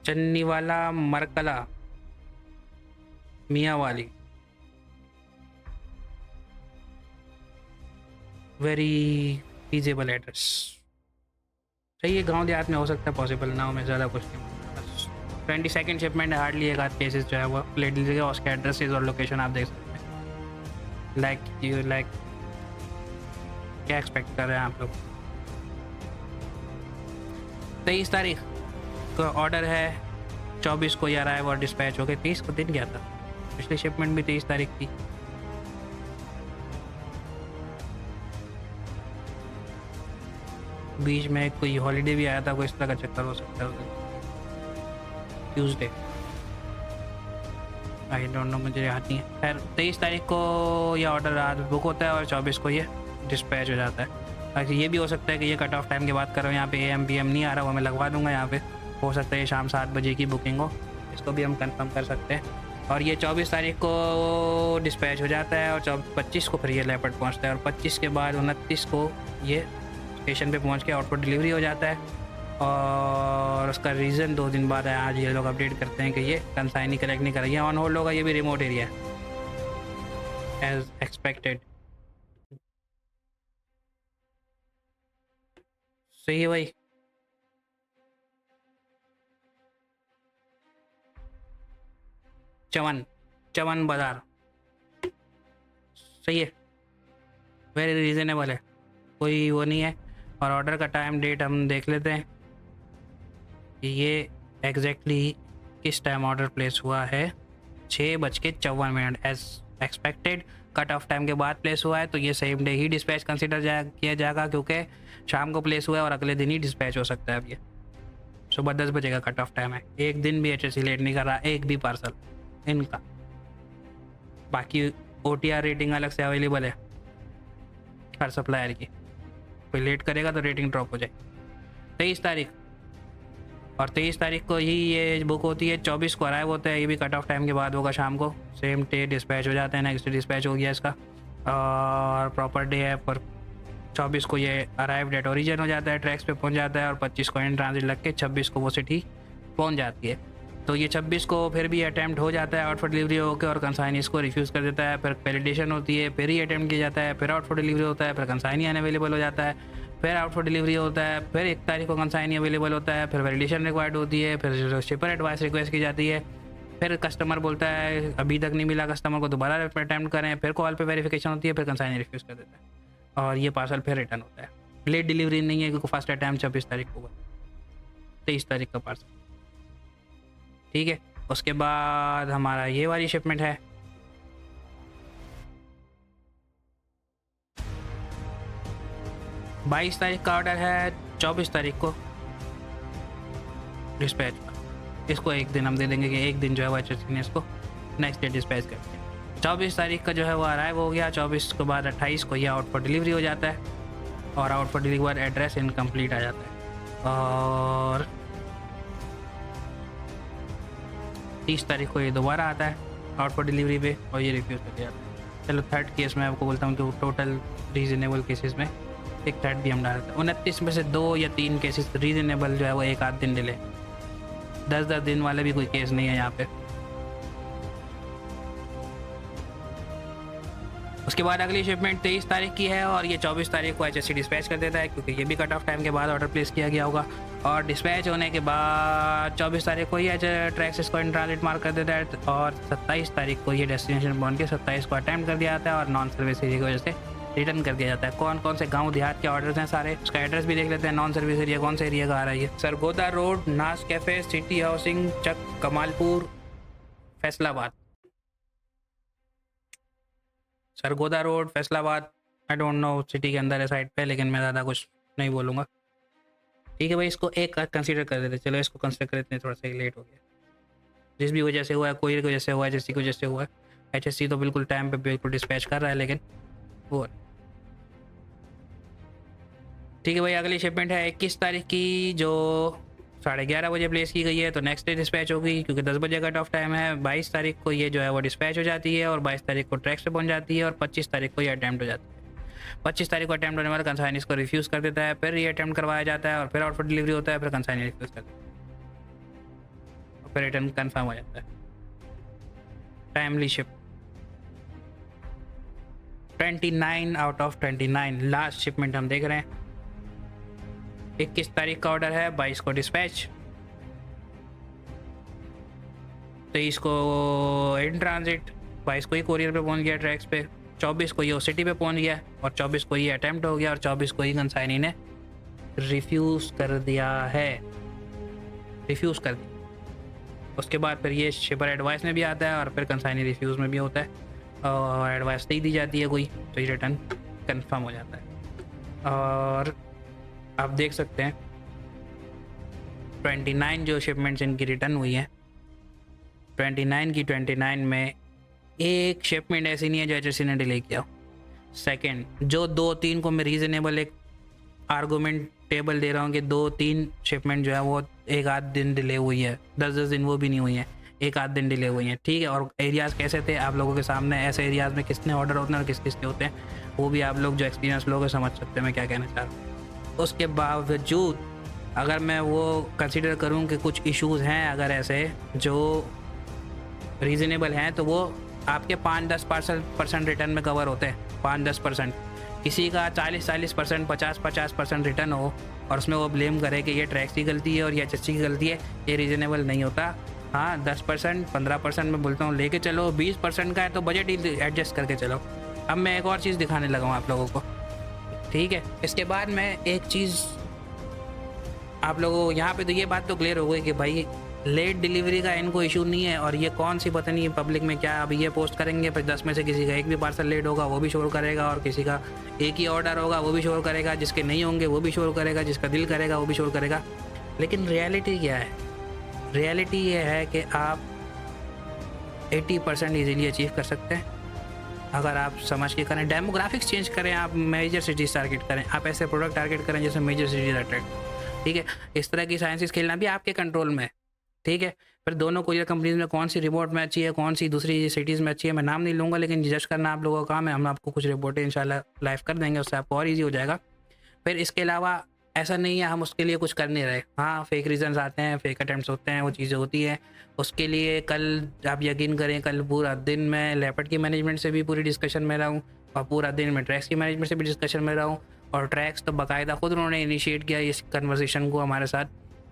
Channiwala, Markala, Mianwali. Very feasible address. सही है, गांव देहात में हो सकता है पॉसिबल ना हो, में ज़्यादा कुछ नहीं। 22 शिपमेंट है, हार्डली एक आध केसेस जो है वो लेट लीजिएगा। उसके एड्रेसेस और लोकेशन आप देख सकते हैं। लाइक क्या एक्सपेक्ट कर रहे हैं आप लोग। 23 तारीख का ऑर्डर है, 24 को ये अराइव और डिस्पैच हो गए। 30 को दिन गया था, पिछली शिपमेंट भी 23 तारीख थी। बीच में कोई हॉलीडे भी आया था, कोई इस तरह का चक्कर हो सकता है। ट्यूसडे, आई डोंट नो, मुझे याद नहीं है। खैर 23 तारीख को यह ऑर्डर आज बुक होता है, और 24 को ये डिस्पैच हो जाता है। बाकी ये भी हो सकता है कि ये कट ऑफ टाइम की बात कर रहा हूँ, यहाँ पे AM PM नहीं आ रहा, वो मैं लगवा दूंगा यहाँ पे। हो सकता है ये शाम 7 बजे की बुकिंग हो, इसको भी हम कंफर्म कर सकते हैं। और ये 24 तारीख को डिस्पैच हो जाता है, और 25 को फिर ये लेपर्ड पहुँचता है, और 25 के बाद 29 को ये स्टेशन पे पहुँच के आउटपुट डिलीवरी हो जाता है। और उसका रीज़न 2 दिन बाद है, आज ये लोग अपडेट करते हैं कि ये कंसाइनी कलेक्ट नहीं करेंगे, ऑन होल्ड होगा। ये भी रिमोट एरिया है एज एक्सपेक्टेड। सही है भाई। चवन बाजार सही है, वेरी रीजनेबल है, कोई वो नहीं है। और ऑर्डर का टाइम डेट हम देख लेते हैं कि ये एग्जैक्टली किस टाइम ऑर्डर प्लेस हुआ है। 6:54 as expected. Cut off time के बाद प्लेस हुआ है, तो ये सेम डे ही डिस्पैच कंसिडर किया जाएगा, क्योंकि शाम को प्लेस हुआ है और अगले दिन ही डिस्पैच हो सकता है। अब ये सुबह 10 बजे का कट ऑफ टाइम है, एक दिन भी HSC लेट नहीं कर रहा, एक भी पार्सल इनका। बाकी OTR रेटिंग अलग से अवेलेबल है हर सप्लायर की, कोई लेट करेगा तो रेटिंग ड्रॉप हो जाए। 23 तारीख, और 23 तारीख को ही ये बुक होती है, 24 को अराइव होता है, ये भी कट ऑफ टाइम के बाद होगा शाम को, सेम डे डिस्पैच हो जाता है। नेक्स्ट डे डिस्पैच हो गया इसका, और प्रॉपर डे है। पर 24 को ये अराइव डेट ओरिजिन हो जाता है, ट्रैक्स पे पहुंच जाता है, और 25 को इन ट्रांजिट लग के 26 को वो सिटी पहुंच जाती है। तो ये 26 को फिर भी अटैम्प्ट हो जाता है आउट फॉर डिलीवरी होकर, और कंसाइनी इसको रिफ्यूज़ कर देता है। फिर वैलिडेशन होती है, फिर ही अटैम्प्ट किया जाता है, फिर आउट फॉर डिलीवरी होता है, फिर कंसाइनी अनअवेलेबल हो जाता है, फिर आउट फॉर डिलीवरी होता है, फिर 1 तारीख को कंसाइनी अवेलेबल होता है, फिर वैलिडेशन रिक्वायर्ड होती है, फिर शिपर एडवाइस रिक्वेस्ट की जाती है, फिर कस्टमर बोलता है अभी तक नहीं मिला कस्टमर को, दोबारा अटैम्प्ट करें, फिर कॉल पे वेरिफिकेशन होती है, फिर कंसाइनी रिफ्यूज़ कर देता है और ये पार्सल फिर रिटर्न होता है। लेट डिलीवरी नहीं है क्योंकि फर्स्ट अटैम्प्ट 26 तारीख को हुआ, 23 तारीख का पार्सल। ठीक है, उसके बाद हमारा ये वाली शिपमेंट है। बाईस तारीख का ऑर्डर है, 24 तारीख को डिस्पैच का। इसको एक दिन हम दे देंगे कि एक दिन जो है वो HSC ने इसको नेक्स्ट डे डिस्पैच कर दिया। 24 तारीख का जो है वो अराइव हो गया। 24 के बाद 28 को ये आउट फॉर डिलीवरी हो जाता है और आउट फॉर डिलीवरी के बाद एड्रेस इनकम्प्लीट आ जाता है और 30 तारीख को ये दोबारा आता है आउट फॉर डिलीवरी पे और ये रिफ्यूज़ कर दिया जाता है। चलो थर्ड केस में आपको बोलता हूँ कि टोटल रीजनेबल केसेस में एक थर्ड भी हम डालते हैं। 29 में से 2 या 3 केसेस रीजनेबल जो है वो 1 आध दिन डिले, 10 दिन वाले भी कोई केस नहीं है यहाँ पे। उसके बाद अगली शिपमेंट 23 तारीख की है और ये 24 तारीख को HSC डिस्पैच कर देता है क्योंकि ये भी कट ऑफ टाइम के बाद ऑर्डर प्लेस किया गया होगा। और डिस्पैच होने के बाद 24 तारीख को ये ट्रैक्स इसको इन ट्रांजिट मार्क कर देता है और 27 तारीख को ये डेस्टिनेशन पहुंच के 27 को अटैम्प्ट कर दिया जाता है और नॉन सर्विस एरिया की वजह से रिटर्न कर दिया जाता है। कौन कौन से गांव देहात के ऑर्डर्स हैं सारे, उसका एड्रेस भी देख लेते हैं। नॉन सर्विस एरिया कौन सा एरिया का आ रहा है? Sargodha road, Naz cafe, city housing, Chak, Kamalpur, Faisalabad. Sargodha road, Faisalabad, I don't know city के अंदर है साइड पे, लेकिन मैं ज़्यादा कुछ नहीं बोलूँगा। ठीक है भाई, इसको एक कंसीडर कर देते। चलो इसको कंसीडर कर देते हैं, थोड़ा सा लेट हो गया जिस भी वजह से हुआ है, कोई की वजह से हुआ है, HSC की वजह से हुआ है। HSC तो बिल्कुल टाइम पे बिल्कुल डिस्पैच कर रहा है, लेकिन वो ठीक है भाई। अगली शिपमेंट है 21 तारीख की जो 11:30 बजे प्लेस की गई है, तो नेक्स्ट डे डिस्पैच होगी क्योंकि 10 बजे कट ऑफ टाइम है। 22 तारीख को ये जो है वो डिस्पैच हो जाती है और 22 तारीख को ट्रैक्स पे पहुंच जाती है और 25 तारीख को ये अटैम्प्ट हो जाती है। 25 तारीख को अटैम्प्ट होने वाला कंसाइनी इसको रिफ्यूज़ कर देता है, फिर ये अटैम्प्ट करवाया जाता है और फिर आउट फॉर डिलीवरी होता है, फिर कंसाइनी रिफ्यूज़ कर देता है और फिर रिटर्न कन्फर्म हो जाता है। Timely ship 29 out of 29 last shipment हम देख रहे हैं। 21 तारीख का ऑर्डर है, 22 को डिस्पैच, 23 को इन ट्रांजिट, 22 को ही कोरियर पे पहुंच गया ट्रैक्स पे, 24 को ये सिटी पे पहुंच गया और 24 को ये अटैम्प्ट हो गया और 24 को ही कंसाइनी ने रिफ्यूज़ कर दिया है, रिफ्यूज़ कर दिया। उसके बाद फिर ये शिपर एडवाइस में भी आता है और फिर कंसाइनी रिफ्यूज़ में भी होता है और एडवाइस नहीं दी जाती है कोई, तो ये रिटर्न कंफर्म हो जाता है। और आप देख सकते हैं 29 जो शिपमेंट्स इनकी रिटर्न हुई हैं, 29 की 29 में एक शिपमेंट ऐसी नहीं है जो HSC ने डिले किया। सेकंड, जो 2-3 को मैं रीज़नेबल एक आर्गूमेंट टेबल दे रहा हूँ कि 2-3 शिपमेंट जो है वो 1 आध दिन डिले हुई है, 10-10 दिन वो भी नहीं हुई है, 1 आध दिन डिले हुई हैं। ठीक है, और एरियाज़ कैसे थे आप लोगों के सामने, ऐसे एरियाज़ में किसने ऑर्डर होते हैं और किस किस के होते हैं, वो भी आप लोग जो एक्सपीरियंस लोग समझ सकते हैं मैं क्या कहना चाह रहा हूँ। उसके बावजूद अगर मैं वो कंसीडर करूं कि कुछ इश्यूज़ हैं अगर ऐसे जो रीज़नेबल हैं, तो वो आपके 5-10% रिटर्न में कवर होते हैं। 5-10%, किसी का 40-40%, 50-50% रिटर्न हो और उसमें वो ब्लेम करे कि ये ट्रैक्स की गलती है और ये HSC की गलती है, ये रीज़नेबल नहीं होता। हाँ, 10%, 15% मैं बोलता हूँ लेके चलो, 20% का है तो बजट ही एडजस्ट करके चलो। अब मैं एक और चीज़ दिखाने लगा हूँ आप लोगों को, ठीक है। इसके बाद मैं एक चीज़ आप लोगों को यहाँ पे, तो ये बात तो क्लियर हो गई कि भाई लेट डिलीवरी का इनको इशू नहीं है और ये कौन सी पता नहीं पब्लिक में क्या अभी ये पोस्ट करेंगे, फिर 10 में से किसी का एक भी पार्सल लेट होगा वो भी शोर करेगा और किसी का एक ही ऑर्डर होगा वो भी शोर करेगा, जिसके नहीं होंगे वो भी शोर करेगा, जिसका दिल करेगा वो भी शोर करेगा। लेकिन रियलिटी क्या है? रियलिटी ये है कि आप 80% ईजीली अचीव कर सकते हैं अगर आप समझ के करें, डेमोग्राफिक्स चेंज करें, आप मेजर सिटीज़ टारगेट करें, आप ऐसे प्रोडक्ट टारगेट करें जैसे मेजर सिटीज़ अट्रैक्ट। ठीक है, इस तरह की साइंसेस खेलना भी आपके कंट्रोल में है। ठीक है, फिर दोनों कोरियर कंपनीज में कौन सी रिपोर्ट में अच्छी है, कौन सी दूसरी सिटीज़ में अच्छी है, मैं नाम नहीं लूँगा, लेकिन जज करना आप लोगों का काम है। हम आपको कुछ रिपोर्टें इंशाल्लाह लाइव कर देंगे, उससे आपको और ईजी हो जाएगा। फिर इसके अलावा ऐसा नहीं है हम उसके लिए कुछ कर नहीं रहे। हाँ, फेक रीजंस आते हैं, फेक अटेम्प्ट्स होते हैं, वो चीज़ें होती हैं। उसके लिए कल आप यकीन करें, कल पूरा दिन मैं लेपर्ड की मैनेजमेंट से भी पूरी डिस्कशन में रहा हूँ और पूरा दिन मैं ट्रैक्स की मैनेजमेंट से भी डिस्कशन में रहा हूँ। और ट्रैक्स तो बाकायदा खुद उन्होंने इनिशिएट किया इस कन्वर्सेशन को हमारे साथ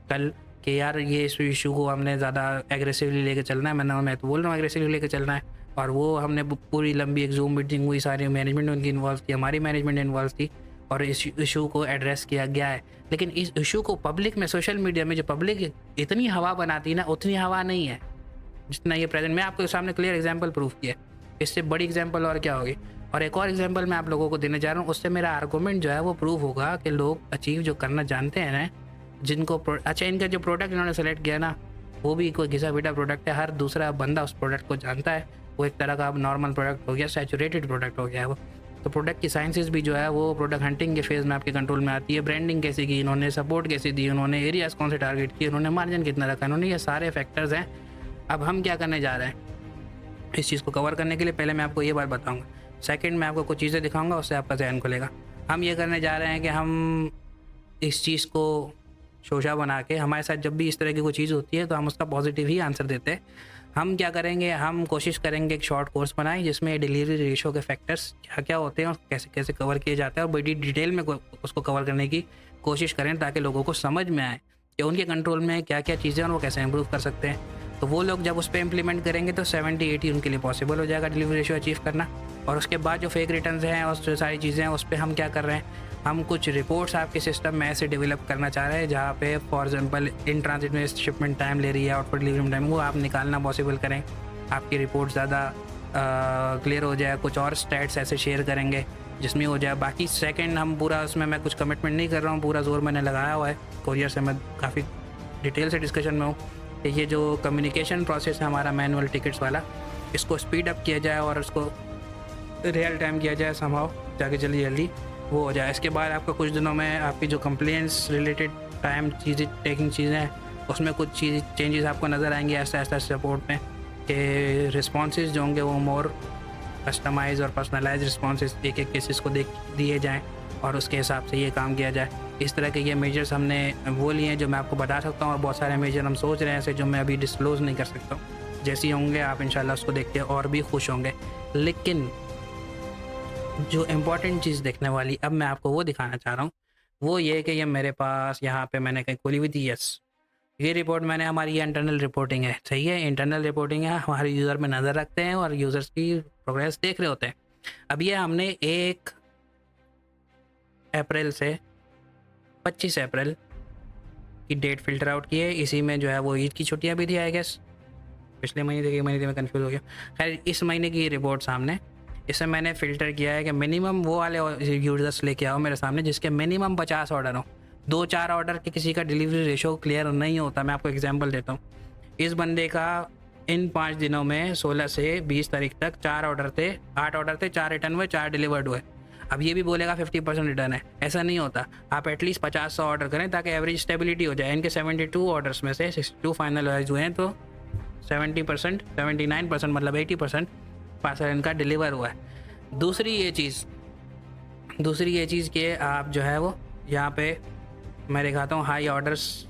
कल कि यार ये इस इशू को हमने ज़्यादा एग्रेसिवली लेके चलना है। मैं तो बोल रहा हूँ एग्रेसिवली लेके चलना है। और वो हमने पूरी लंबी एक जूम मीटिंग हुई, सारी मैनेजमेंट उनकी इन्वॉल्व थी, हमारी मैनेजमेंट इन्वॉल्व थी और इस इशू को एड्रेस किया गया है। लेकिन इस इशू को पब्लिक में, सोशल मीडिया में जो पब्लिक इतनी हवा बनाती है ना, उतनी हवा नहीं है जितना ये प्रेजेंट। मैं आपके सामने क्लियर एग्जांपल प्रूफ किया, इससे बड़ी एग्जांपल और क्या होगी। और एक और एग्जांपल मैं आप लोगों को देने जा रहा हूँ, उससे मेरा आर्गूमेंट जो है वो प्रूव होगा कि लोग अचीव जो करना जानते हैं ना, जिनको अच्छा इनका जो प्रोडक्ट इन्होंने सेलेक्ट किया ना, वो भी कोई घिसा पिटा प्रोडक्ट है। हर दूसरा बंदा उस प्रोडक्ट को जानता है। वो एक तरह का अब नॉर्मल प्रोडक्ट हो गया, सैचुरेटेड प्रोडक्ट हो गया है वो। तो प्रोडक्ट की साइंसेस भी जो है वो प्रोडक्ट हंटिंग के फेज़ में आपके कंट्रोल में आती है। ब्रांडिंग कैसी की इन्होंने, सपोर्ट कैसी दी उन्होंने, एरियाज कौन से टारगेट किए उन्होंने, मार्जिन कितना रखा इन्होंने, ये सारे फैक्टर्स हैं। अब हम क्या करने जा रहे हैं इस चीज़ को कवर करने के लिए, पहले मैं आपको ये बात बताऊँगा। सेकंड मैं आपको कुछ चीज़ें दिखाऊँगा, उससे आपका ज़हन खुलेगा। हम ये करने जा रहे हैं कि हम इस चीज़ को शोशा बना के, हमारे साथ जब भी इस तरह की कोई चीज़ होती है तो हम उसका पॉजिटिव ही आंसर देते हैं। हम क्या करेंगे, हम कोशिश करेंगे एक शॉर्ट कोर्स बनाएं जिसमें डिलीवरी रेशो के फैक्टर्स क्या क्या होते हैं और कैसे कैसे कवर किए जाते हैं और बड़ी डिटेल में उसको कवर करने की कोशिश करें ताकि लोगों को समझ में आए कि उनके कंट्रोल में क्या क्या चीज़ें और वो कैसे इम्प्रूव कर सकते हैं। तो वो लोग जब उस पर इम्प्लीमेंट करेंगे तो 70-80 उनके लिए पॉसिबल हो जाएगा डिलीवरी रेशो अचीव करना। और उसके बाद जो फेक रिटर्न्स हैं और जो सारी चीज़ें हैं उस पर हम क्या कर रहे हैं, हम कुछ रिपोर्ट्स आपके सिस्टम में ऐसे डेवलप करना चाह रहे हैं जहाँ पे फॉर एग्जांपल इन ट्रांजिट में शिपमेंट टाइम ले रही है, आउटपुट डिलीवरी टाइम, वो आप निकालना पॉसिबल करें, आपकी रिपोर्ट ज़्यादा क्लियर हो जाए। कुछ और स्टैट्स ऐसे शेयर करेंगे जिसमें हो जाए। बाकी सेकंड हम पूरा उसमें मैं कुछ कमिटमेंट नहीं कर रहा हूँ, पूरा जोर मैंने लगाया हुआ है कोरियर से, मैं काफ़ी डिटेल से डिस्कशन में हूँ कि ये जो कम्युनिकेशन प्रोसेस है हमारा मैनुअल टिकट्स वाला, इसको स्पीड अप किया जाए और उसको रियल टाइम किया जाए संभव, जाके जल्दी जल्दी वो हो जाए। इसके बाद आपको कुछ दिनों में आपकी जो कंप्लेंट्स रिलेटेड टाइम चीज़ें टेकिंग चीज़ें हैं उसमें कुछ चेंजेस आपको नज़र आएंगे ऐसा ऐसा सपोर्ट में, कि रिस्पॉन्सेज जो होंगे वो मोर कस्टमाइज और पर्सनलाइज रिस्पॉन्सेज एक एक केसेस को दिए जाएँ और उसके हिसाब से ये काम किया जाए। इस तरह के ये मेजर्स हमने वो लिए हैं जो मैं आपको बता सकता हूँ और बहुत सारे मेजर हम सोच रहे हैं ऐसे जो मैं अभी डिस्क्लोज़ नहीं कर सकता हूँ। जैसे ही होंगे आप इंशाल्लाह उसको देख के और भी खुश होंगे। लेकिन जो इम्पॉर्टेंट चीज़ देखने वाली अब मैं आपको वो दिखाना चाह रहा हूँ, वो ये कि ये मेरे पास यहाँ पे मैंने कहीं खोली हुई थी। यस, ये रिपोर्ट मैंने, हमारी ये इंटरनल रिपोर्टिंग है, सही है, इंटरनल रिपोर्टिंग है, हमारे यूज़र में नज़र रखते हैं और यूज़र्स की प्रोग्रेस देख रहे होते हैं। अब ये हमने 1 अप्रैल से 25 अप्रैल की डेट फ़िल्टर आउट की है। इसी में जो है वो ईद की छुट्टियाँ भी थी आई गेस, पिछले महीने देखिए महीने में कन्फ्यूज़ हो गया। खैर इस महीने की रिपोर्ट सामने, इसमें मैंने फ़िल्टर किया है कि मिनिमम वो वाले यूज़र्स लेके आओ मेरे सामने जिसके मिनिमम 50 ऑर्डर हो। 2-4 ऑर्डर के किसी का डिलीवरी रेशो क्लियर नहीं होता। मैं आपको एग्जांपल देता हूँ, इस बंदे का इन 5 दिनों में 16 से 20 तारीख तक 8 ऑर्डर थे, 4 रिटर्न हुए, 4 डिलीवर्ड हुए। अब ये भी बोलेगा 50% रिटर्न है, ऐसा नहीं होता। आप एटलीस्ट 50-100 ऑर्डर करें ताकि एवरेज स्टेबिलिटी हो जाए। इनके 72 ऑर्डर्स में से 62 फाइनलाइज हुए हैं, तो 70%, 79% मतलब 80% पार्सल इनका डिलीवर हुआ है। दूसरी ये चीज़ कि आप जो है वो यहाँ पे मैं दिखाता हूँ हाई ऑर्डर्स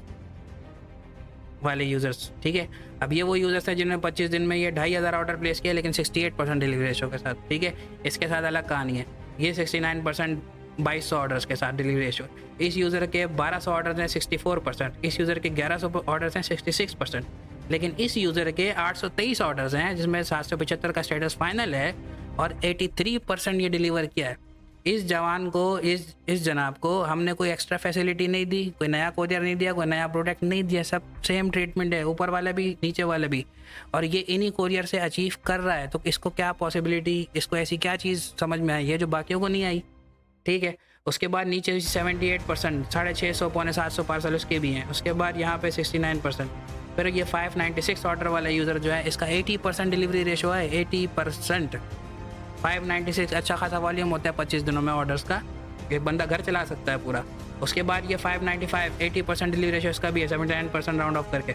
वाले यूज़र्स, ठीक है। अब ये वो यूज़र्स हैं जिन्होंने 25 दिन में ये 2500 ऑर्डर प्लेस किया लेकिन 68% डिलीवरी रेशो के साथ, ठीक है। इसके साथ अलग कहानी है, ये 69% 2200 ऑर्डर्स के साथ डिलीवरी रेशो। इस यूज़र के 1200 ऑर्डर्स हैं 64%, इस यूज़र के 1100 ऑर्डर्स हैं 66%, लेकिन इस यूज़र के 823 ऑर्डर्स हैं जिसमें 775 का स्टेटस फाइनल है और 83% ये डिलीवर किया है। इस जवान को, इस जनाब को हमने कोई एक्स्ट्रा फैसिलिटी नहीं दी, कोई नया कोरियर नहीं दिया, कोई नया प्रोडक्ट नहीं दिया, सब सेम ट्रीटमेंट है, ऊपर वाला भी नीचे वाला भी, और ये इन्हीं कोरियर से अचीव कर रहा है। तो इसको क्या पॉसिबिलिटी, इसको ऐसी क्या चीज़ समझ में आई है जो बाकियों को नहीं आई, ठीक है। उसके बाद नीचे 78%, 650 पौने 700 पार्सल उसके भी हैं। उसके बाद यहाँ पे 69%। फिर ये 596 ऑर्डर वाला यूज़र जो है इसका 80% डिलीवरी रेशो है, 80%। 596 अच्छा खासा वॉल्यूम होता है 25 दिनों में ऑर्डर्स का, एक बंदा घर चला सकता है पूरा। उसके बाद ये 595 80% डिलीवरी रेशो इसका भी है, 79% राउंड ऑफ करके,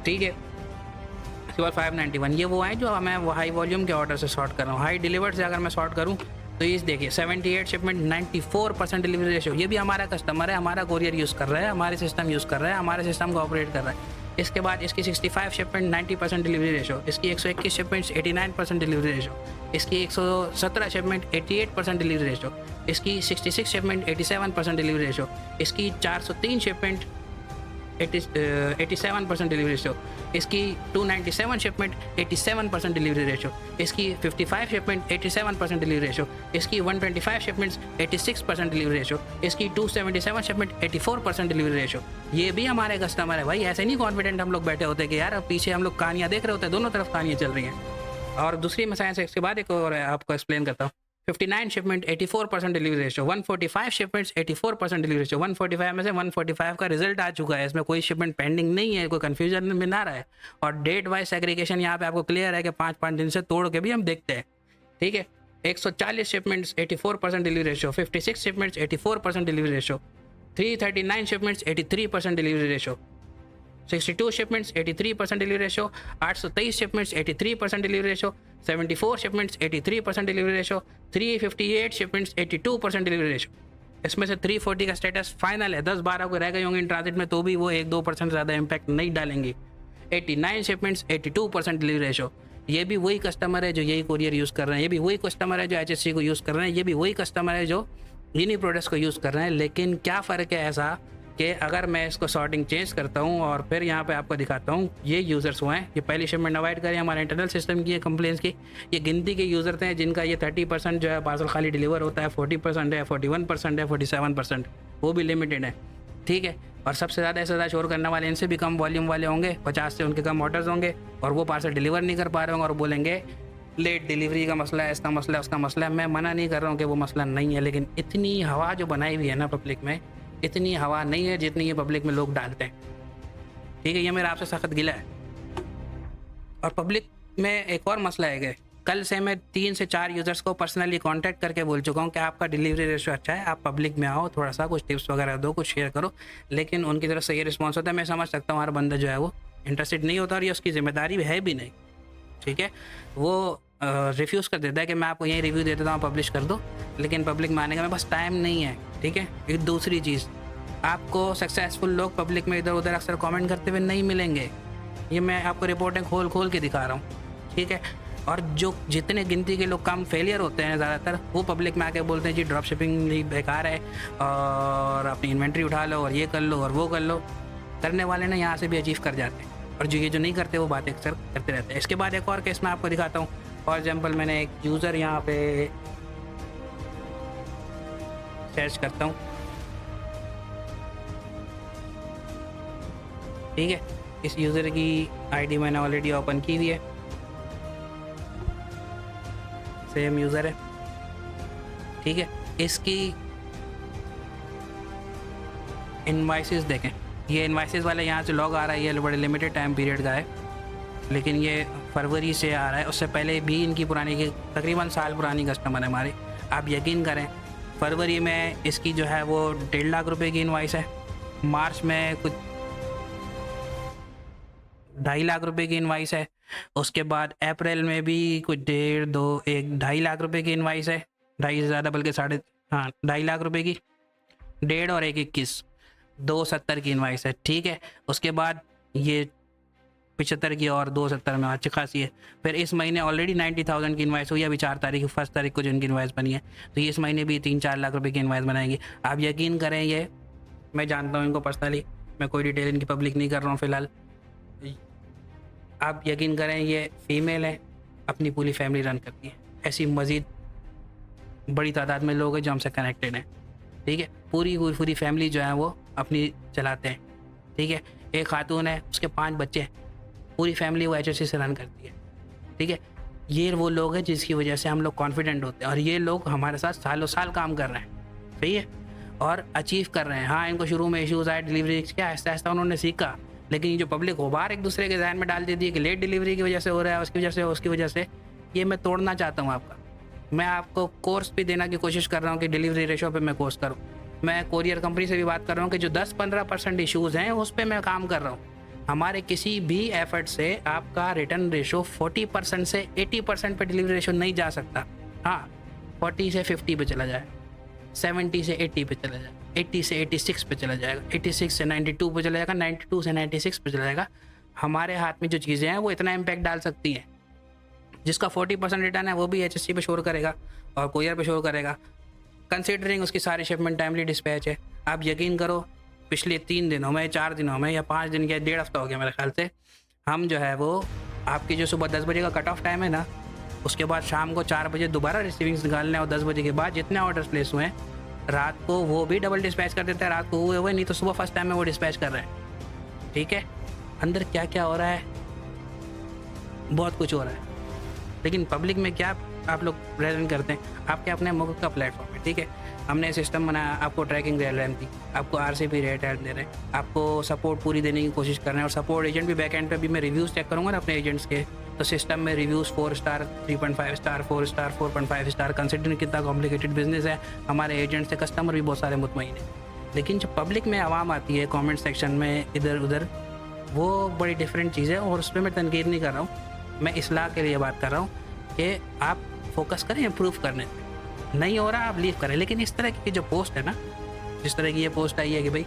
ठीक है। उसके बाद 591 ये वो है जो मैं वो हाई वॉल्यूम के ऑर्डर से शॉर्ट कर रहा हूँ। हाई डिलीवर्ड से अगर मैं शॉर्ट करूँ तो ये देखिए 78 शिपमेंट 94% डिलीवरी रेशो, ये भी हमारा कस्टमर है, हमारा कोरियर यूज़ कर रहा है, हमारे सिस्टम यूज़ कर रहा है, हमारे सिस्टम को ऑपरेट कर रहा है। इसके बाद इसकी 65 शिपमेंट 90% डिलीवरी रेशो, इसकी 121 शिपमेंट्स 89% डिलीवरी रेशो, इसकी 117 शिपमेंट 88% डिलीवरी रेशो, इसकी 66 शिपमेंट 87% डिलीवरी रेशो, इसकी 403 शिपमेंट 87% डिलीवरी रेशो, इसकी 297 शिपमेंट 87% डिलीवरी रेशो, इसकी 55 शिपमेंट 87% डिलीवरी रेशो, इसकी 125 शिपमेंट्स 86% डिलीवरी रेशो, इसकी 277 शिपमेंट 84% डिलीवरी रेशो। ये भी हमारे कस्टमर है भाई, ऐसे नहीं कॉन्फिडेंट हम लोग बैठे होते कि यार अब पीछे हम लोग कहानियाँ देख रहे होते हैं, दोनों तरफ कहानियाँ चल रही हैं। और दूसरी मैं साइंस इसके बाद एक और आपको एक्सप्लेन करता हूँ। 59 shipment 84% delivery ratio, 145 shipments 84% delivery ratio, 145 में से 145 का रिजल्ट आ चुका है, इसमें कोई शिपमेंट पेंडिंग नहीं है, कोई कंफ्यूजन में ना रहा है। और डेट वाइज सेग्रीगेशन यहाँ पे आपको क्लियर है कि 5-5 दिन से तोड़ के भी हम देखते हैं, ठीक है। 140 shipments 84% delivery ratio, 56 shipments 84% delivery ratio, 339 shipments 83% delivery ratio, 62 shipments 83% delivery ratio, 823 shipments 83% delivery ratio, 74 shipments 83% delivery ratio, 358 shipments 82% delivery ratio. इसमें से 340 का स्टेटस फाइनल है, 10-12 को रह गए होंगे इन ट्रांजिट में तो भी वो 1-2% ज़्यादा इम्पैक्ट नहीं डालेंगी। 89 शिपमेंट्स 82% डिलीवरी रेशो, ये भी वही कस्टमर है जो यही कोरियर यूज़ कर रहे हैं, ये भी वही कस्टमर है जो HSC को यूज़ कर रहे हैं, ये भी वही कस्टमर है जो इन्हीं प्रोडक्ट्स को यूज़ कर रहे हैं। लेकिन क्या फ़र्क है ऐसा कि अगर मैं इसको सॉर्टिंग चेंज करता हूँ और फिर यहाँ पे आपको दिखाता हूँ, ये यूज़र्स हुए हैं, ये पहली शिपमेंट अवॉइड करें, हमारे इंटरनल सिस्टम की कंप्लेंट्स की, ये गिनती के यूज़र थे जिनका ये 30% जो है पार्सल खाली डिलीवर होता है, 40% है, 41% है, 47%, वो भी लिमिटेड है, ठीक है। और सबसे ज़्यादा शोर करने वाले इनसे भी कम वॉल्यूम वाले होंगे, 50 से उनके कम ऑर्डर्स होंगे, और वो पार्सल डिलीवर नहीं कर पा रहे होंगे और बोलेंगे लेट डिलीवरी का मसला है, इसका मसला है, उसका मसला है। मैं मना नहीं कर रहा हूँ कि वो मसला नहीं है, लेकिन इतनी हवा जो बनाई हुई है ना पब्लिक में, इतनी हवा नहीं है जितनी ये पब्लिक में लोग डालते हैं, ठीक है। ये मेरा आपसे सख्त गिला है। और पब्लिक में एक और मसला है कि कल से मैं 3 से 4 यूज़र्स को पर्सनली कांटेक्ट करके बोल चुका हूँ कि आपका डिलीवरी रेशो अच्छा है, आप पब्लिक में आओ, थोड़ा सा कुछ टिप्स वगैरह दो, कुछ शेयर करो, लेकिन उनकी तरफ से ये रिस्पॉन्स होता है। मैं समझ सकता हूँ हर बंदा जो है वो इंटरेस्टेड नहीं होता और ये उसकी जिम्मेदारी है भी नहीं, ठीक है। वो रिफ्यूज़ कर देता है कि मैं आपको यही रिव्यू दे देता हूँ, पब्लिश कर दो, लेकिन पब्लिक में आने का मेरे पास टाइम नहीं है, ठीक है। एक दूसरी चीज़, आपको सक्सेसफुल लोग पब्लिक में इधर उधर अक्सर कमेंट करते हुए नहीं मिलेंगे, ये मैं आपको रिपोर्टें खोल के दिखा रहा हूँ, ठीक है। और जो जितने गिनती के लोग काम फेलियर होते हैं ज़्यादातर, वो पब्लिक में आके बोलते हैं जी ड्रॉप शिपिंग बेकार है और अपनी इन्वेंट्री उठा लो और ये कर लो और वो कर लो। करने वाले ना यहाँ से भी अचीव कर जाते हैं, और जो नहीं करते वो बातें अक्सर करते रहते हैं। इसके बाद एक और केस मैं आपको दिखाता हूँ। फॉर एग्जाम्पल, मैंने एक यूज़र यहाँ पे सर्च करता हूँ, ठीक है। इस यूज़र की आईडी मैंने ऑलरेडी ओपन की हुई है, सेम यूज़र है, ठीक है। इसकी इनवाइसेस देखें, ये इनवाइसेस वाला यहाँ से लॉग आ रहा है, ये बड़े लिमिटेड टाइम पीरियड का है, लेकिन ये फरवरी से आ रहा है, उससे पहले भी इनकी पुरानी की तकरीबन साल पुरानी कस्टमर है हमारे। आप यकीन करें, फरवरी में इसकी जो है वो 1.5 लाख रुपए की इनवाइस है, मार्च में कुछ 2.5 लाख रुपए की इनवाइस है, उसके बाद अप्रैल में भी कुछ 2.5 लाख रुपए की इनवाइस है, 2.5 से ज़्यादा बल्कि 2.5 लाख रुपए की, 1.5 और 1.21, 2.70 की इनवाइस है, ठीक है। उसके बाद ये 75 की और 2.70 में अच्छी खासी है। फिर इस महीने ऑलरेडी 90,000 की इनवाइस हुई, अभी 4 तारीख 1 तारीख को जो इनकी इनवाइस बनी है, तो ये इस महीने भी 3-4 लाख रुपए की इनवाइस बनाएंगी। आप यकीन करें, ये मैं जानता हूँ इनको पर्सनली, मैं कोई डिटेल इनकी पब्लिक नहीं कर रहा हूँ फ़िलहाल। आप यकीन करें, ये फीमेल है, अपनी पूरी फैमिली रन करती है। ऐसी मज़ीद बड़ी तादाद में लोग हैं जो हमसे कनेक्टेड हैं, ठीक है। पूरी फैमिली जो है वो अपनी चलाते हैं, ठीक है। एक खातून है, उसके 5 बच्चे हैं, पूरी फैमिली वो HSC से रन करती है, ठीक है। ये वो लोग हैं जिसकी वजह से हम लोग कॉन्फिडेंट होते हैं, और ये लोग हमारे साथ सालों साल काम कर रहे हैं, सही है, और अचीव कर रहे हैं। हाँ, इनको शुरू में इश्यूज़ आए डिलीवरी के, आहिस्ता आहिस्ता उन्होंने सीखा, लेकिन ये जो पब्लिक गुबार एक दूसरे के जहन में डाल देती है कि लेट डिलीवरी की वजह से हो रहा है, उसकी वजह से, ये मैं तोड़ना चाहता हूँ आपका। मैं आपको कोर्स भी देने की कोशिश कर रहा हूँ कि डिलीवरी रेशो पे मैं कोर्स करूँ। मैं कोरियर कंपनी से भी बात कर रहा हूँ कि जो 10-15% इशूज़ हैं उस पर मैं काम कर रहा हूँ। हमारे किसी भी एफर्ट से आपका रिटर्न रेशो 40% से 80% पे डिलीवरी रेशो नहीं जा सकता। हाँ, 40 से 50 पे चला जाए, 70 से 80 पे चला जाए, 80 से 86 पे चला जाएगा, 86 से 92 पे चला जाएगा, 92 से 96 पे चला जाएगा। हमारे हाथ में जो चीज़ें हैं वो इतना इम्पैक्ट डाल सकती हैं। जिसका 40% रिटर्न है वो भी एचएससी पे शोर करेगा और कोरियर पे शोर करेगा, कंसिडरिंग उसकी सारी शिपमेंट टाइमली डिस्पैच है। आप यकीन करो, पिछले 3 दिनों में, 4 दिनों में या 5 दिन या 1.5 हफ्ता हो गया मेरे ख्याल से, हम जो है वो आपकी जो सुबह 10 बजे का कट ऑफ टाइम है ना, उसके बाद शाम को 4 बजे दोबारा रिसीविंग्स निकालने और 10 बजे के बाद जितने ऑर्डर्स प्लेस हुए हैं रात को वो भी डबल डिस्पैच कर देता है। रात को हुए नहीं तो सुबह फर्स्ट टाइम में वो डिस्पैच कर रहे हैं। ठीक है, अंदर क्या क्या हो रहा है, बहुत कुछ हो रहा है। लेकिन पब्लिक में क्या आप लोग प्रेजेंट करते हैं, आपके अपने मुल्क का प्लेटफॉर्म है। ठीक है, हमने सिस्टम बनाया, आपको ट्रैकिंग दे रहे हैं, आपको आरसीपी रेट दे रहे हैं, आपको सपोर्ट पूरी देने की कोशिश कर रहे हैं। और सपोर्ट एजेंट भी बैक एंड पे भी मैं रिव्यूज़ चेक करूँगा ना अपने एजेंट्स के, तो सिस्टम में reviews 4 star, 3.5 star, 4 star, 4.5 star, considering कितना कॉम्प्लिकेटेड बिजनेस है। हमारे एजेंट से कस्टमर भी बहुत सारे मुतमईन हैं। लेकिन जो पब्लिक में आवाम आती है कॉमेंट सेक्शन में इधर उधर, वो बड़ी डिफरेंट चीज़ है। और उस पर मैं तनकीद नहीं कर रहा हूँ, मैं इसलाह के लिए बात कर रहा हूँ कि आप फोकस करें इम्प्रूव करने पे। नहीं हो रहा आप लीव करें। लेकिन इस तरह की जो पोस्ट है ना, जिस तरह की ये पोस्ट आई है कि भाई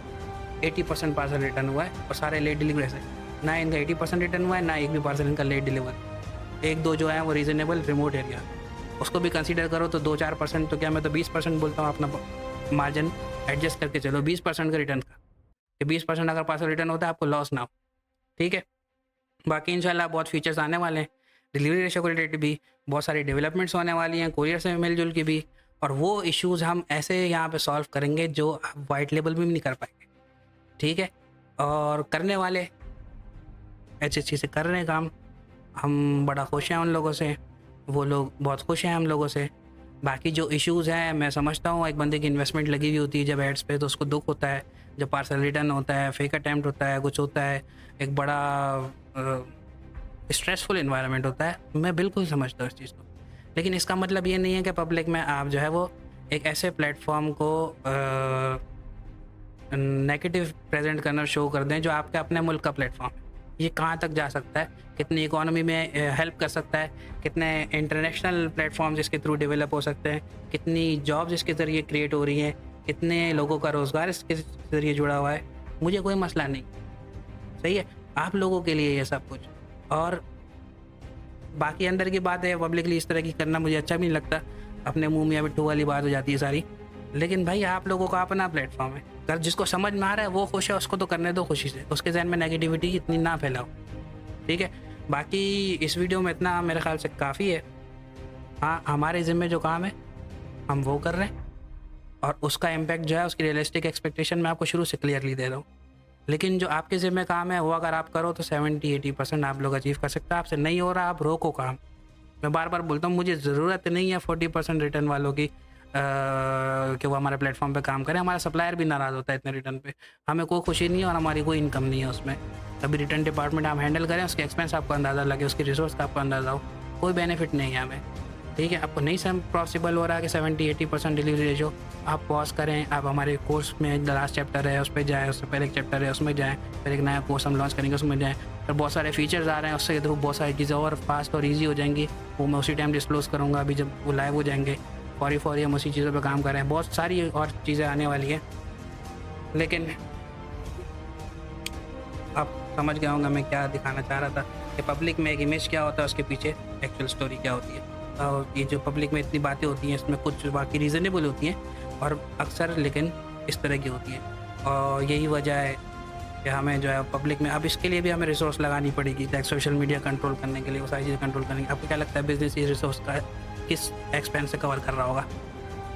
80% पार्सल रिटर्न हुआ है और सारे लेट डिलीवरी से, ना इनका 80% रिटर्न हुआ है, ना एक भी पार्सल इनका लेट डिलीवर। 1-2 जो है वो रीजनेबल रिमोट एरिया, उसको भी कंसीडर करो तो 2-4%, तो क्या मैं तो 20% बोलता हूँ अपना मार्जिन एडजस्ट करके चलो 20% का रिटर्न का, कि 20% अगर पार्सल रिटर्न होता है आपको लॉस ना हो। ठीक है, बाकी इंशाल्लाह बहुत फीचर्स आने वाले हैं, डिलीवरी रेशो को रिलेटेड भी बहुत सारी डेवलपमेंट्स होने वाली हैं, कोरियर से मिलजुल की भी। और वो इश्यूज़ हम ऐसे यहाँ पे सॉल्व करेंगे जो आप वाइट लेबल में भी नहीं कर पाएंगे। ठीक है, और करने वाले एचएससी से कर रहे हैं काम, हम बड़ा खुश हैं उन लोगों से, वो लोग बहुत खुश हैं हम लोगों से। बाकी जो इश्यूज़ हैं मैं समझता हूँ, एक बंदे की इन्वेस्टमेंट लगी हुई होती है जब एड्स पे, तो उसको दुख होता है। जब पार्सल रिटर्न होता है, फेक अटैम्प्ट होता है, कुछ होता है, एक बड़ा स्ट्रेसफुल इन्वायरमेंट होता है, मैं बिल्कुल समझता हूँ इस चीज़ को। लेकिन इसका मतलब ये नहीं है कि पब्लिक में आप जो है वो एक ऐसे प्लेटफॉर्म को नेगेटिव प्रेजेंट करना शो कर दें जो आपके अपने मुल्क का प्लेटफॉर्म है। ये कहाँ तक जा सकता है, कितनी इकोनॉमी में हेल्प कर सकता है, कितने इंटरनेशनल प्लेटफॉर्म्स इसके थ्रू डेवलप हो सकते हैं, कितनी जॉब्स इसके ज़रिए क्रिएट हो रही हैं, कितने लोगों का रोज़गार इसके ज़रिए जुड़ा हुआ है, मुझे कोई मसला नहीं। सही है, आप लोगों के लिए ये सब कुछ। और बाकी अंदर की बात है, पब्लिकली इस तरह की करना मुझे अच्छा भी नहीं लगता, अपने मुंह में मिट्ठू वाली बात हो जाती है सारी। लेकिन भाई आप लोगों का अपना प्लेटफॉर्म है, अगर जिसको समझ में आ रहा है वो खुश है, उसको तो करने दो खुशी से, उसके जहन में नेगेटिविटी इतनी ना फैलाओ। ठीक है, बाकी इस वीडियो में इतना मेरे ख्याल से काफ़ी है। हाँ, हमारे ज़िम्मे जो काम है हम वो कर रहे हैं, और उसका इम्पैक्ट जो है, उसकी रियलिस्टिक एक्सपेक्टेशन मैं आपको शुरू से क्लियरली दे रहा हूँ। लेकिन जो आपके ज़िम्मे काम है वो अगर आप करो तो 70-80% आप लोग अचीव कर सकते हैं। आपसे नहीं हो रहा, आप रोको काम। मैं बार बार बोलता हूँ, मुझे ज़रूरत नहीं है 40% रिटर्न वालों की कि वो हमारे प्लेटफॉर्म पे काम करें। हमारा सप्लायर भी नाराज़ होता है इतने रिटर्न पे, हमें कोई खुशी नहीं है और हमारी कोई इनकम नहीं है उसमें। अभी रिटर्न डिपार्टमेंट आप हैंडल करें, उसके एक्सपेंस आपको अंदाज़ा लगे, उसकी रिसोर्स का आपको अंदाज़ा हो, कोई बेनिफिट नहीं है हमें। ठीक है, आपको नहीं पॉसिबल हो रहा है कि 70-80% डिलीवरी रेशो, आप पॉज करें, आप हमारे कोर्स में द लास्ट चैप्टर है उस पर जाएँ, उससे पहले एक चैप्टर है उसमें जाएँ, फिर एक नया कोर्स हम लॉन्च करेंगे उसमें जाएँ। और बहुत सारे फीचर्स आ रहे हैं, उससे थ्रू बहुत सारी चीज़ें और फास्ट और ईजी हो जाएंगी, वो मैं उसी टाइम डिस्क्लोज़ करूँगा। अभी जब वो लाइव हो जाएंगे फौरी हम उसी चीज़ों पे काम कर रहे हैं। बहुत सारी और चीज़ें आने वाली हैं, लेकिन आप समझ गए होंगे मैं क्या दिखाना चाह रहा था, कि पब्लिक में एक इमेज क्या होता है, उसके पीछे एक्चुअल स्टोरी क्या होती है। और ये जो पब्लिक में इतनी बातें होती हैं, इसमें कुछ बाकी रीज़नेबल होती हैं और अक्सर लेकिन इस तरह की होती हैं। और यही वजह है कि हमें जो है पब्लिक में, अब इसके लिए भी हमें रिसोर्स लगानी पड़ेगी, लाइक सोशल मीडिया कंट्रोल करने के लिए, वो सारी चीज़ें कंट्रोल करने के। आपको क्या लगता है बिजनेस इस रिसोर्स का किस एक्सपेंस से कवर कर रहा होगा?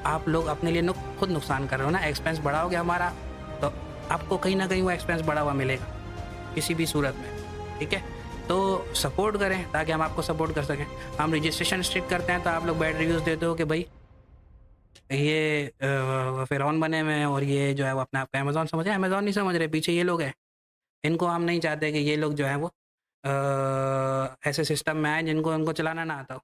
आप लोग अपने लिए खुद नुकसान कर रहे हो ना। एक्सपेंस बढ़ाओगे हमारा तो आपको कहीं ना कहीं वो एक्सपेंस बढ़ा हुआ मिलेगा किसी भी सूरत में। ठीक है, तो सपोर्ट करें ताकि हम आपको सपोर्ट कर सकें। हम रजिस्ट्रेशन स्ट्रिक्ट करते हैं तो आप लोग बैड रिव्यूज़ देते हो कि भाई ये फ़िरौन बने हुए हैं और ये जो है वो अपने आप को अमेज़ॉन समझ रहे हैं। अमेज़ॉन नहीं समझ रहे, पीछे ये लोग हैं। इनको हम नहीं चाहते कि ये लोग जो है वो ऐसे सिस्टम में आए जिनको उनको चलाना ना आता हो।